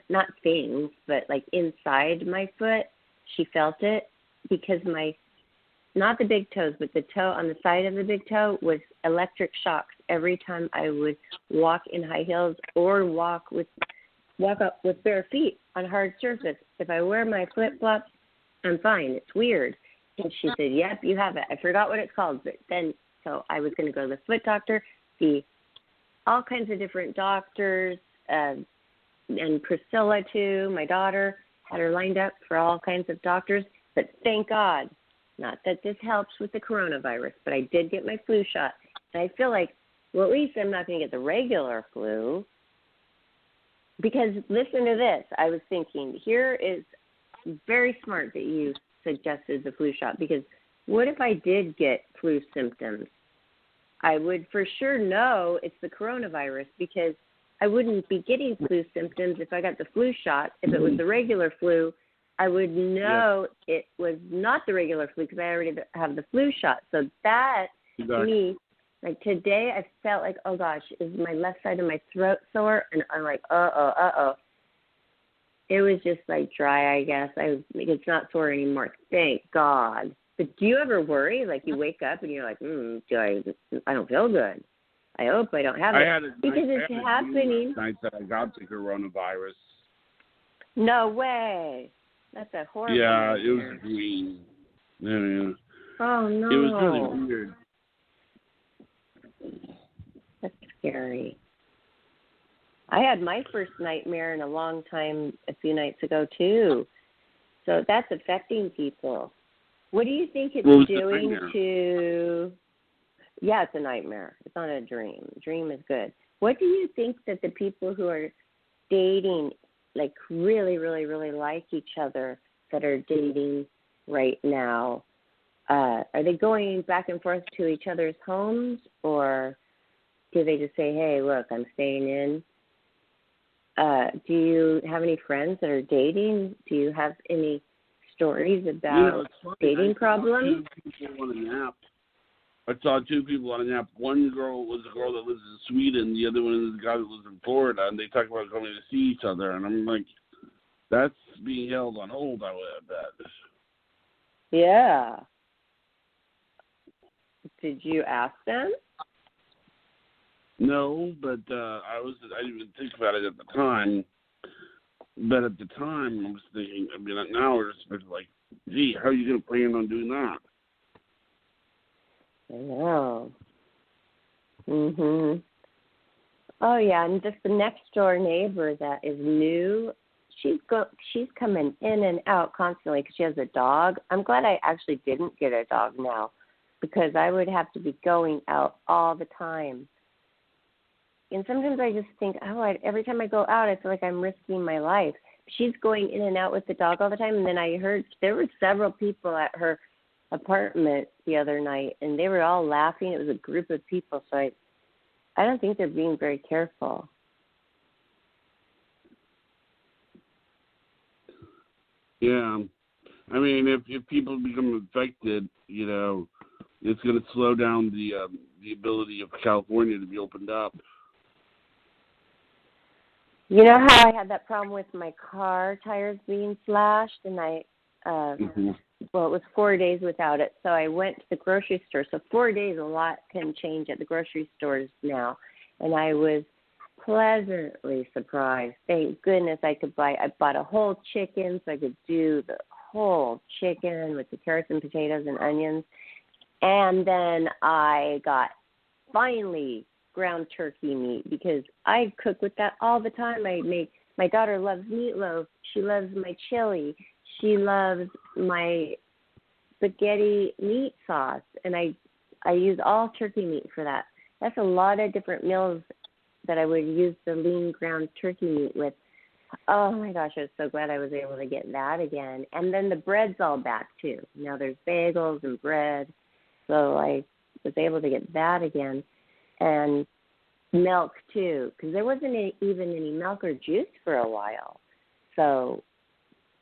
not things, but like inside my foot. She felt it because my not the big toes, but the toe on the side of the big toe was electric shocks every time I would walk in high heels or walk up with bare feet on hard surface. If I wear my flip-flops, I'm fine. It's weird. And she said, yep, you have it. I forgot what it's called. But then, so I was going to go to the foot doctor, see all kinds of different doctors, and Priscilla, too, my daughter, had her lined up for all kinds of doctors. But thank God, not that this helps with the coronavirus, but I did get my flu shot. And I feel like, well, at least I'm not going to get the regular flu. Because listen to this. I was thinking, here is very smart that you suggested the flu shot, because what if I did get flu symptoms? I would for sure know it's the coronavirus, because I wouldn't be getting flu symptoms if I got the flu shot. If it was the regular flu, I would know it was not the regular flu because I already have the flu shot. So that, to me, like today, I felt like, oh gosh, is my left side of my throat sore? And I'm like, uh-oh. It was just like dry, I guess. It's not sore anymore. Thank God. But do you ever worry? Like you wake up and you're like, I don't feel good. I hope I don't have it. Because it's happening. Night that I got the coronavirus. No way. That's a horrible Yeah, nightmare. it was green. Yeah. Oh, no. It was really weird. That's scary. I had my first nightmare in a long time a few nights ago, too. So that's affecting people. What do you think it's doing to... Yeah, it's a nightmare. It's not a dream. Dream is good. What do you think that the people who are dating, like really, really, really like each other, that are dating right now, are they going back and forth to each other's homes, or do they just say, hey, look, I'm staying in? Do you have any friends that are dating? Do you have any stories about dating problems? I saw two people on an app. One girl was a girl that lives in Sweden. The other one is a guy that lives in Florida. And they talk about going to see each other. And I'm like, that's being held on hold, I would bet. Yeah. Did you ask them? No, but I didn't even think about it at the time. But at the time, I was thinking, now we're just like, gee, how are you going to plan on doing that? I know. Oh yeah, and just the next door neighbor that is new, she's coming in and out constantly because she has a dog. I'm glad I actually didn't get a dog now, because I would have to be going out all the time. And sometimes I just think, every time I go out, I feel like I'm risking my life. She's going in and out with the dog all the time, and then I heard there were several people at her apartment the other night, and they were all laughing. It was a group of people, so I don't think they're being very careful. Yeah, I mean, if people become affected, it's going to slow down the ability of California to be opened up. You know how I had that problem with my car tires being slashed, and well, it was 4 days without it, so I went to the grocery store. So 4 days, a lot can change at the grocery stores now, and I was pleasantly surprised. Thank goodness I bought a whole chicken so I could do the whole chicken with the carrots and potatoes and onions, and then I got finally ground turkey meat, because I cook with that all the time. My daughter loves meatloaf. She loves my chili. She loves my spaghetti meat sauce, and I use all turkey meat for that. That's a lot of different meals that I would use the lean ground turkey meat with. Oh my gosh, I was so glad I was able to get that again. And then the bread's all back too. Now there's bagels and bread, so I was able to get that again. And milk too, because there wasn't even any milk or juice for a while. So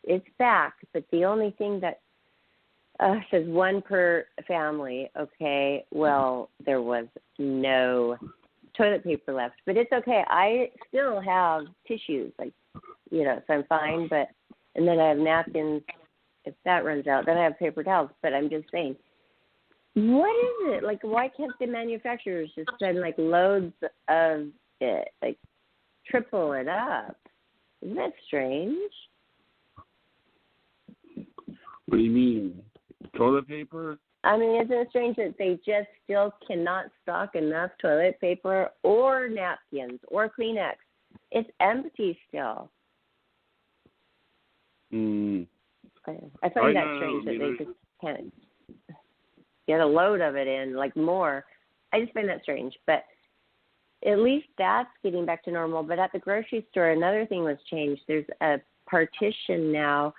it's back, but the only thing that says one per family, okay, well, there was no toilet paper left, but it's okay. I still have tissues, so I'm fine, and then I have napkins. If that runs out, then I have paper towels, but I'm just saying, What is it? Like, why can't the manufacturers just send, like, loads of it? Like, triple it up? Isn't that strange? What do you mean? Toilet paper? I mean, isn't it strange that they just still cannot stock enough toilet paper or napkins or Kleenex? It's empty still. I find that strange that they just can't get a load of it in, like more. I just find that strange. But at least that's getting back to normal. But at the grocery store, another thing was changed. There's a partition now,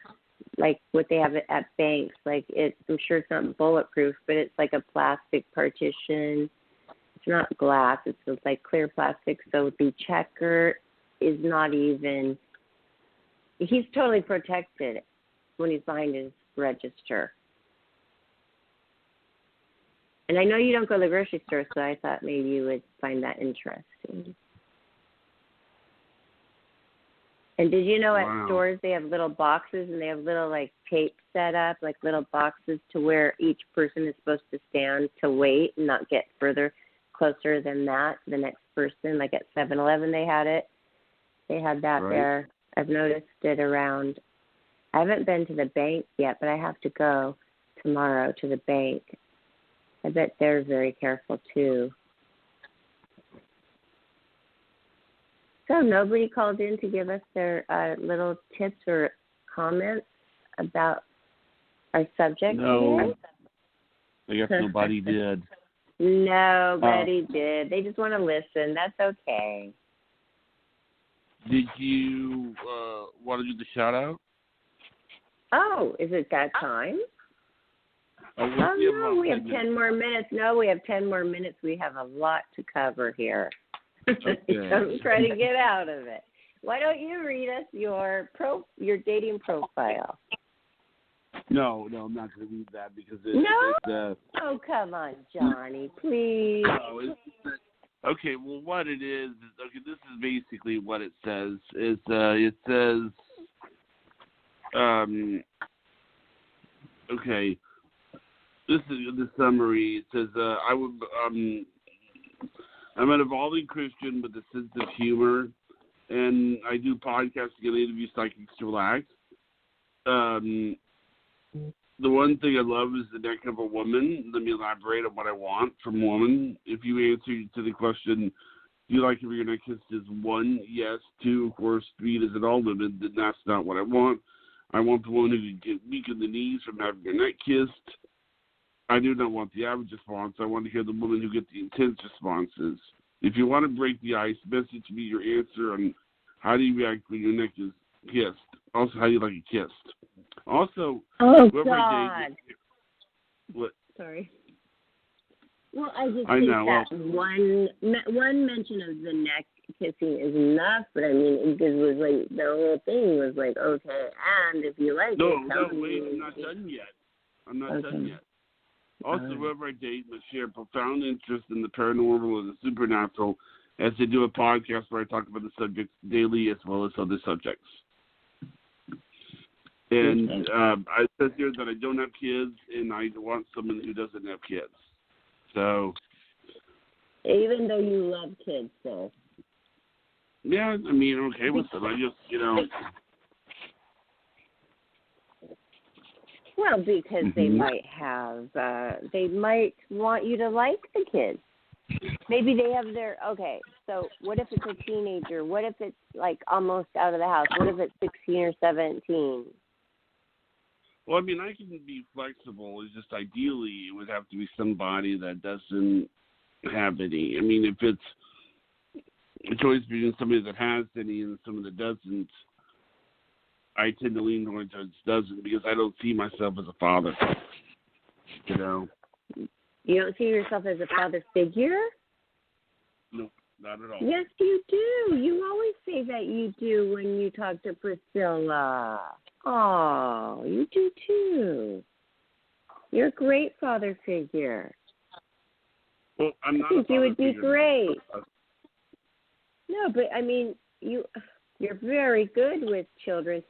like what they have at banks. Like I'm sure it's not bulletproof, but it's like a plastic partition. It's not glass. It's like clear plastic. So the checker is not even. He's totally protected when he's behind his register. And I know you don't go to the grocery store, so I thought maybe you would find that interesting. And did you know at stores they have little boxes and they have little, like, tape set up, like little boxes to where each person is supposed to stand to wait and not get closer than that to the next person. Like at 7-Eleven they had it. They had that there. I've noticed it around. I haven't been to the bank yet, but I have to go tomorrow to the bank. I bet they're very careful, too. So nobody called in to give us their little tips or comments about our subject? No. I guess nobody did. Nobody did. They just want to listen. That's okay. Did you want to do the shout-out? Oh, is it that time? No, we have 10 more minutes. No, we have 10 more minutes. We have a lot to cover here. Okay. Don't try to get out of it. Why don't you read us your dating profile? No, I'm not going to read that because Oh, come on, Johnny, please. No, okay, well, what it is, this is basically what it says. It says, okay, this is the summary. It says, I'm an evolving Christian with a sense of humor, and I do podcasts and interview psychics to relax. The one thing I love is the neck of a woman. Let me elaborate on what I want from a woman. If you answer to the question, do you like if your neck kissed is 1, yes, 2, of course, 3, is it all women, then that's not what I want. I want the woman who can get weak in the knees from having her neck kissed. I do not want the average response. I want to hear the woman who gets the intense responses. If you want to break the ice, message me your answer on how do you react when your neck is kissed. Also, how do you like it kissed. Also, God. What? Sorry. Well, I just think that one mention of the neck kissing is enough, but I mean, it was like the whole thing was like, okay, and if you like I'm not done yet. I'm not done yet. Also, whoever I date must share profound interest in the paranormal and the supernatural, as they do a podcast where I talk about the subjects daily as well as other subjects. And I said here that I don't have kids, and I want someone who doesn't have kids. So, even though you love kids, though. Yeah, I mean, I'm okay with them. I just, Well, because they might have, they might want you to like the kids. Maybe they have okay, so what if it's a teenager? What if it's, like, almost out of the house? What if it's 16 or 17? Well, I mean, I can be flexible. It's just ideally it would have to be somebody that doesn't have any. I mean, if it's a choice between somebody that has any and someone that doesn't, I tend to lean towards doesn't because I don't see myself as a father. You don't see yourself as a father figure? No, not at all. Yes, you do. You always say that you do when you talk to Priscilla. Oh, you do too. You're a great father figure. Well, I'm not. I think you would be figure. great. No, but I mean, you're very good with children.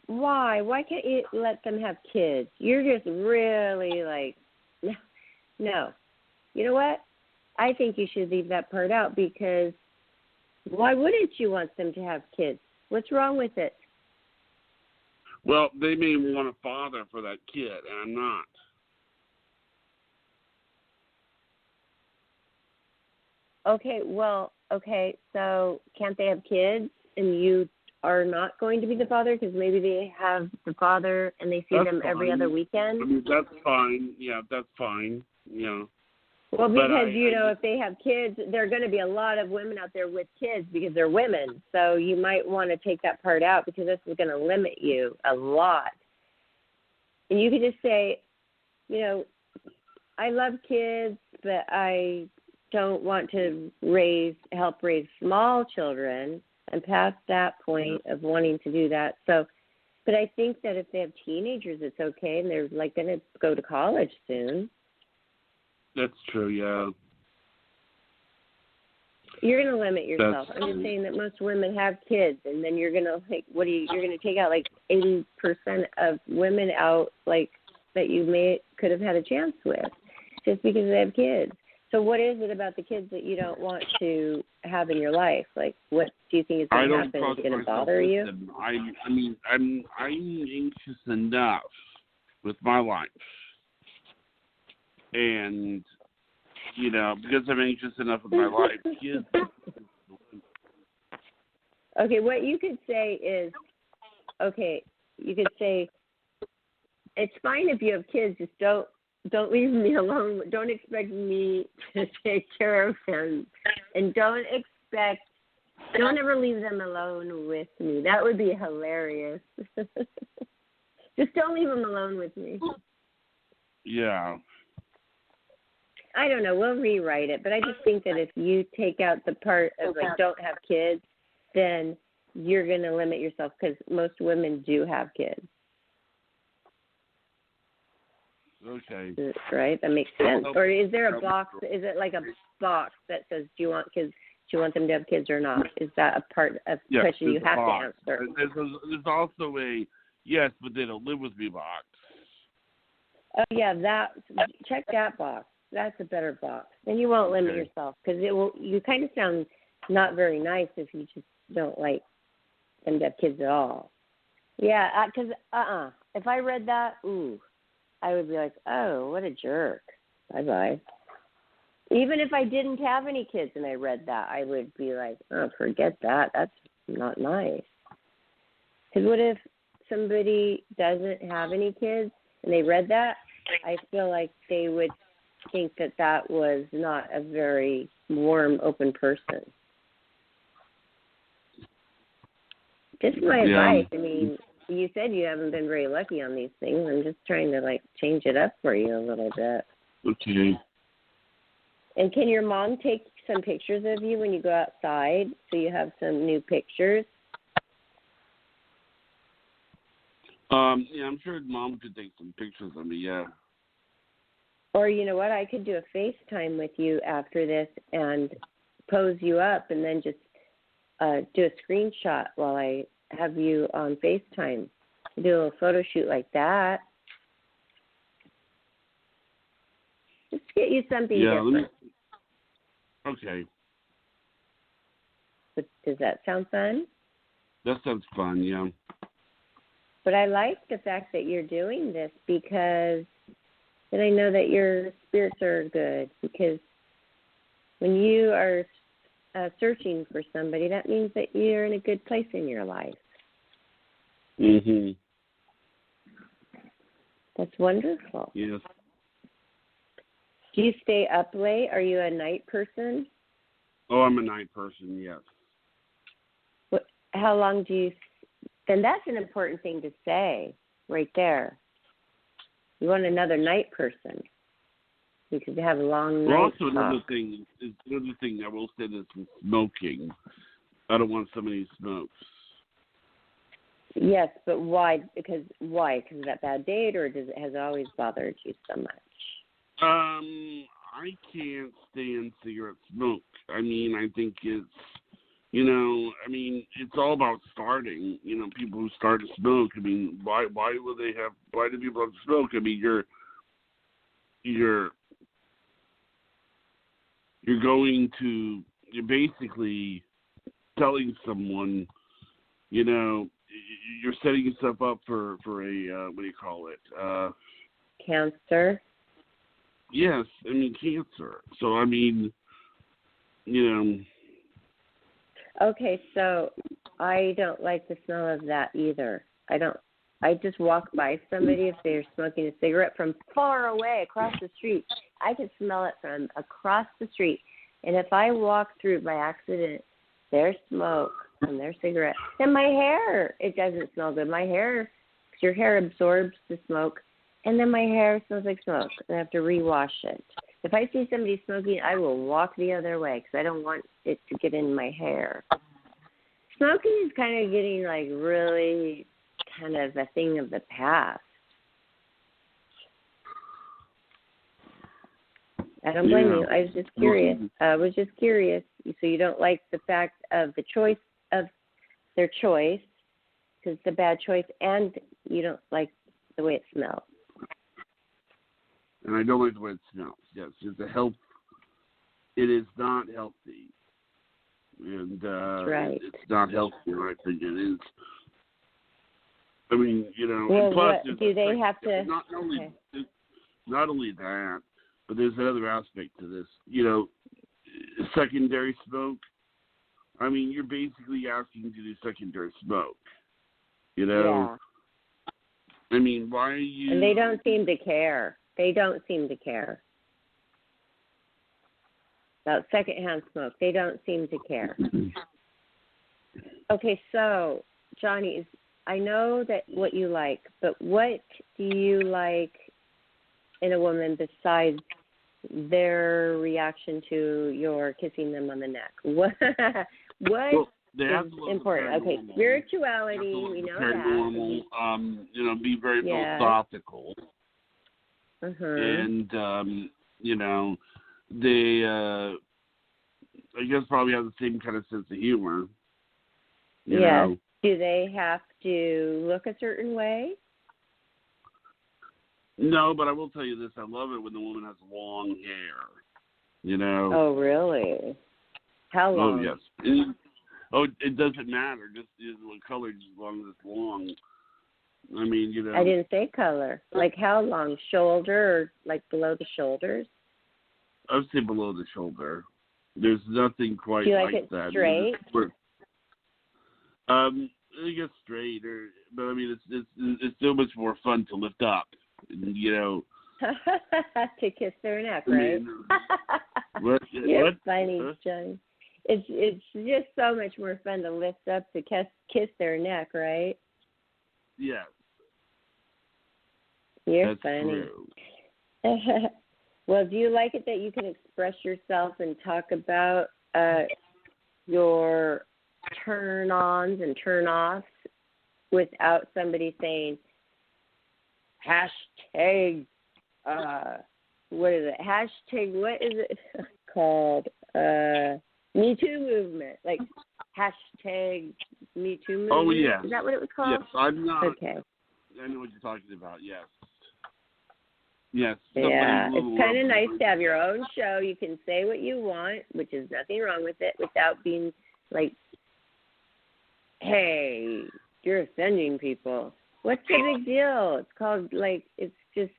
Why can't you let them have kids? You're just really like, No. You know what? I think you should leave that part out, because why wouldn't you want them to have kids? What's wrong with it? Well, they may want a father for that kid, and I'm not. Okay, so can't they have kids and you are not going to be the father because maybe they have the father and they see them every other weekend? I mean, that's fine. Yeah, that's fine. Yeah. Well, because, if they have kids, there are going to be a lot of women out there with kids because they're women. So you might want to take that part out, because this is going to limit you a lot. And you could just say, I love kids, but I don't want to help raise small children. I'm past that point of wanting to do that. So, but I think that if they have teenagers, it's okay, and they're like going to go to college soon. That's true, yeah. You're going to limit yourself. I'm just saying that most women have kids, and then you're going to you're going to take out 80% of women out that you could have had a chance with just because they have kids. So what is it about the kids that you don't want to have in your life? What do you think is going to happen? Is it going to bother you? I'm anxious enough with my life. And, because I'm anxious enough with my life, kids. Okay, what you could say is, it's fine if you have kids, just don't leave me alone. Don't expect me to take care of them. And don't ever leave them alone with me. That would be hilarious. Just don't leave them alone with me. Yeah. I don't know. We'll rewrite it. But I just think that if you take out the part of don't have kids, then you're going to limit yourself, because most women do have kids. Okay. Right? That makes sense. Or is there a box? Is it like a box that says, do you want kids? Do you want them to have kids or not? Is that a part of the question you have to answer? There's also a yes, but they don't live with me box. Oh, yeah. Check that box. That's a better box. Then you won't limit yourself, because you kind of sound not very nice if you just don't like them to have kids at all. Yeah, because if I read that, I would be like, oh, what a jerk. Bye-bye. Even if I didn't have any kids and I read that, I would be like, oh, forget that. That's not nice. Because what if somebody doesn't have any kids and they read that? I feel like they would think that was not a very warm, open person. Just my advice. I mean, you said you haven't been very lucky on these things. I'm just trying to change it up for you a little bit. Okay. And can your mom take some pictures of you when you go outside, so you have some new pictures? Yeah, I'm sure Mom could take some pictures of me, yeah. Or you know what? I could do a FaceTime with you after this and pose you up, and then just do a screenshot while I have you on FaceTime. Do a little photo shoot like that. Just get you something different. Okay. But does that sound fun? That sounds fun, yeah. But I like the fact that you're doing this, because then I know that your spirits are good. Because when you are searching for somebody, that means that you're in a good place in your life. Mhm. That's wonderful. Yes. Do you stay up late? Are you a night person? Oh, I'm a night person, yes. How long do you... Then that's an important thing to say right there. You want another night person, because you have a long night. Also, another thing I will say is smoking. I don't want somebody who smokes. Yes, but why? Because of that bad date, or has it always bothered you so much? I can't stand cigarette smoke. I mean, I think it's, it's all about starting. People who start to smoke. I mean, why do people have to smoke? I mean, you're you're basically telling someone, you're setting yourself up for a what do you call it? Cancer. Yes, cancer. So Okay, so I don't like the smell of that either. I just walk by somebody if they're smoking a cigarette from far away across the street. I can smell it from across the street. And if I walk through by accident their smoke and their cigarette, then my hair, it doesn't smell good. My hair, because your hair absorbs the smoke, and then my hair smells like smoke, and I have to rewash it. If I see somebody smoking, I will walk the other way because I don't want it to get in my hair. Smoking is kind of getting really kind of a thing of the past. I don't blame you. I was just curious. So you don't like the fact of the choice of their choice, because it's a bad choice, and you don't like the way it smells. And I don't like the way it smells. Yes, it is not healthy. And That's right. It's not healthy, in my opinion. It's, Well, plus do they have to? Not only that, but there's another aspect to this. Secondary smoke. You're basically asking to do secondary smoke. Yeah. Why are you? And they don't seem to care. About secondhand smoke. They don't seem to care. Okay, so, Johnny, I know that what you like, but what do you like in a woman besides their reaction to your kissing them on the neck? What is important? Okay, spirituality, we know paranormal, that. Be very philosophical. And, they, I guess, probably have the same kind of sense of humor. You know? Do they have to look a certain way? No, but I will tell you this. I love it when the woman has long hair. Oh, really? How long? Oh, yes. It doesn't matter. Just what color, just as long as it's long. I didn't say color. Like how long? Shoulder or below the shoulders? I would say below the shoulder. There's nothing quite Do you like it that. Straight? I guess straight, but it's so much more fun to lift up. To kiss their neck, right? You're funny, John. It's just so much more fun to lift up to kiss their neck, right? Yes. You're That's funny. True. Well, do you like it that you can express yourself and talk about your turn-ons and turn-offs without somebody saying, hashtag, what is it? Hashtag, what is it called? Me Too movement. Like, hashtag Me Too movement. Oh, yeah. Is that what it was called? Yes, I'm not. Okay. I know what you're talking about, yes. Yes. Yeah, it's kind of nice to have your own show. You can say what you want, which is nothing wrong with it, without being like, hey, you're offending people. What's the big deal? It's called, it's just,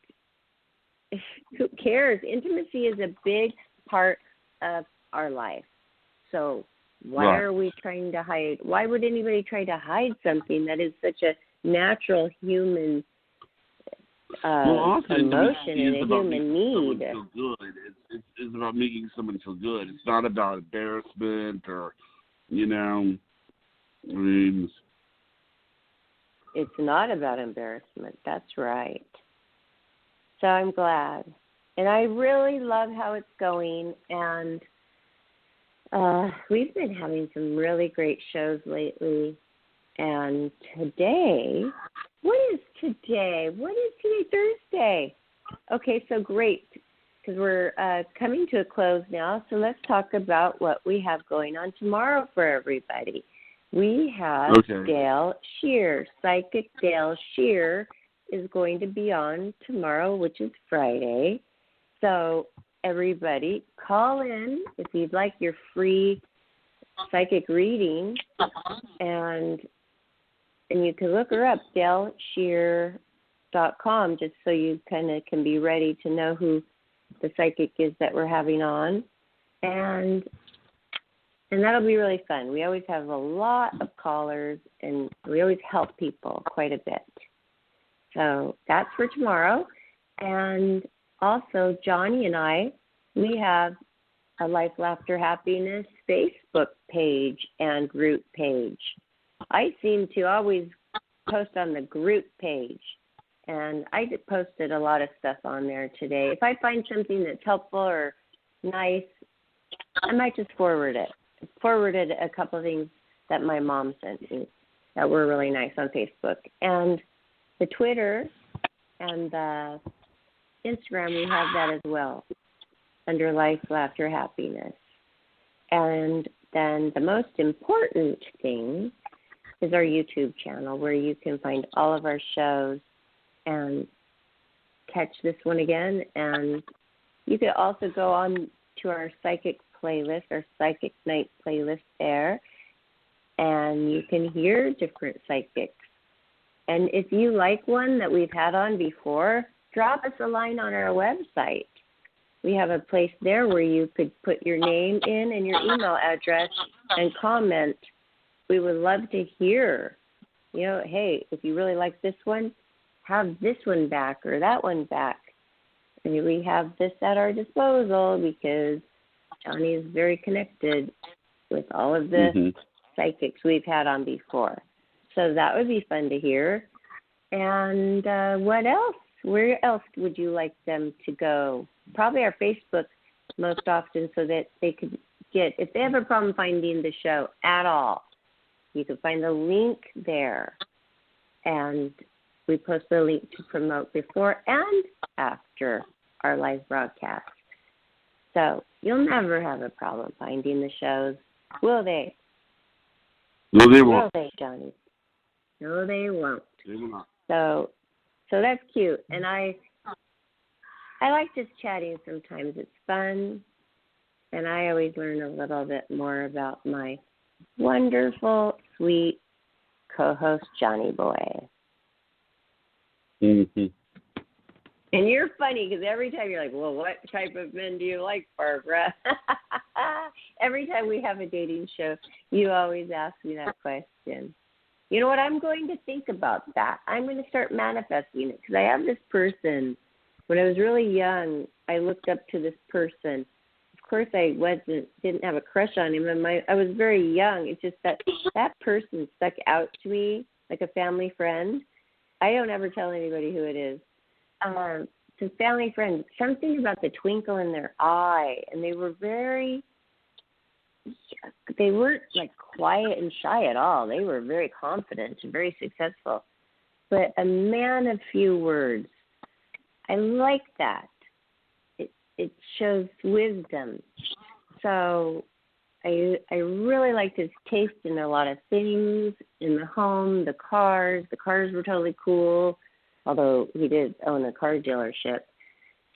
who cares? Intimacy is a big part of our life. So why are we trying to hide? Why would anybody try to hide something that is such a natural human emotion and a human need? Feel good. It's about making someone feel good. It's not about embarrassment or, It's not about embarrassment. That's right. So I'm glad. And I really love how it's going. And we've been having some really great shows lately. And today, what is today? Thursday. Okay, so great. Because we're coming to a close now. So let's talk about what we have going on tomorrow for everybody. We have Dale Shear. Psychic Dale Shear is going to be on tomorrow, which is Friday. So everybody, call in if you'd like your free psychic reading, and you can look her up, DaleShear.com, just so you kind of can be ready to know who the psychic is that we're having on. And that'll be really fun. We always have a lot of callers, and we always help people quite a bit. So that's for tomorrow. And also, Johnny and I, we have a Life, Laughter, Happiness Facebook page and group page. I seem to always post on the group page, and I posted a lot of stuff on there today. If I find something that's helpful or nice, I might just forward it. Forwarded a couple of things that my mom sent me that were really nice on Facebook. And the Twitter and the Instagram, we have that as well under Life, Laughter, Happiness. And then the most important thing is our YouTube channel, where you can find all of our shows and catch this one again. And you could also go on to our psychic playlist, our Psychic Night playlist there, and you can hear different psychics. And if you like one that we've had on before, drop us a line on our website. We have a place there where you could put your name in and your email address and comment. We would love to hear, hey, if you really like this one, have this one back or that one back. And we have this at our disposal because Johnny is very connected with all of the psychics we've had on before. So that would be fun to hear. And what else? Where else would you like them to go? Probably our Facebook most often, so that they could get, if they have a problem finding the show at all, you can find the link there. And we post the link to promote before and after our live broadcast. So you'll never have a problem finding the shows, will they? No, they won't. Will they, Johnny? No, they won't. They will not. So that's cute. And I like just chatting sometimes. It's fun. And I always learn a little bit more about my wonderful, sweet co-host, Johnny Boy. Mm-hmm. And you're funny because every time you're like, well, what type of men do you like, Barbara? Every time we have a dating show, you always ask me that question. You know what? I'm going to think about that. I'm going to start manifesting it because I have this person. When I was really young, I looked up to this person. Of course, I didn't have a crush on him. And I was very young. It's just that person stuck out to me like a family friend. I don't ever tell anybody who it is. It's a family friend. Something about the twinkle in their eye, and they weren't like quiet and shy at all. They were very confident and very successful, but a man of few words. I like that. It shows wisdom. So I really liked his taste in a lot of things in the home, the cars. The cars were totally cool, although he did own a car dealership.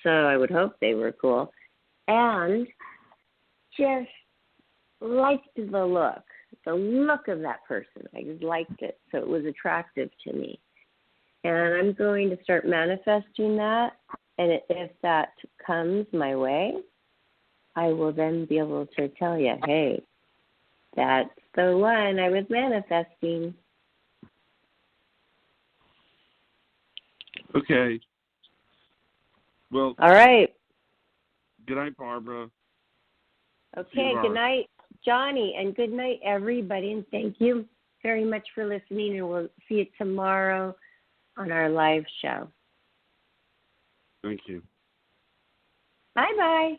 So I would hope they were cool. And just liked the look of that person. I just liked it. So it was attractive to me. And I'm going to start manifesting that. And if that comes my way, I will then be able to tell you, hey, that's the one I was manifesting. Okay. Well. All right. Good night, Barbara. Okay. Good night, Johnny, and good night, everybody. And thank you very much for listening. And we'll see you tomorrow on our live show. Thank you. Bye-bye.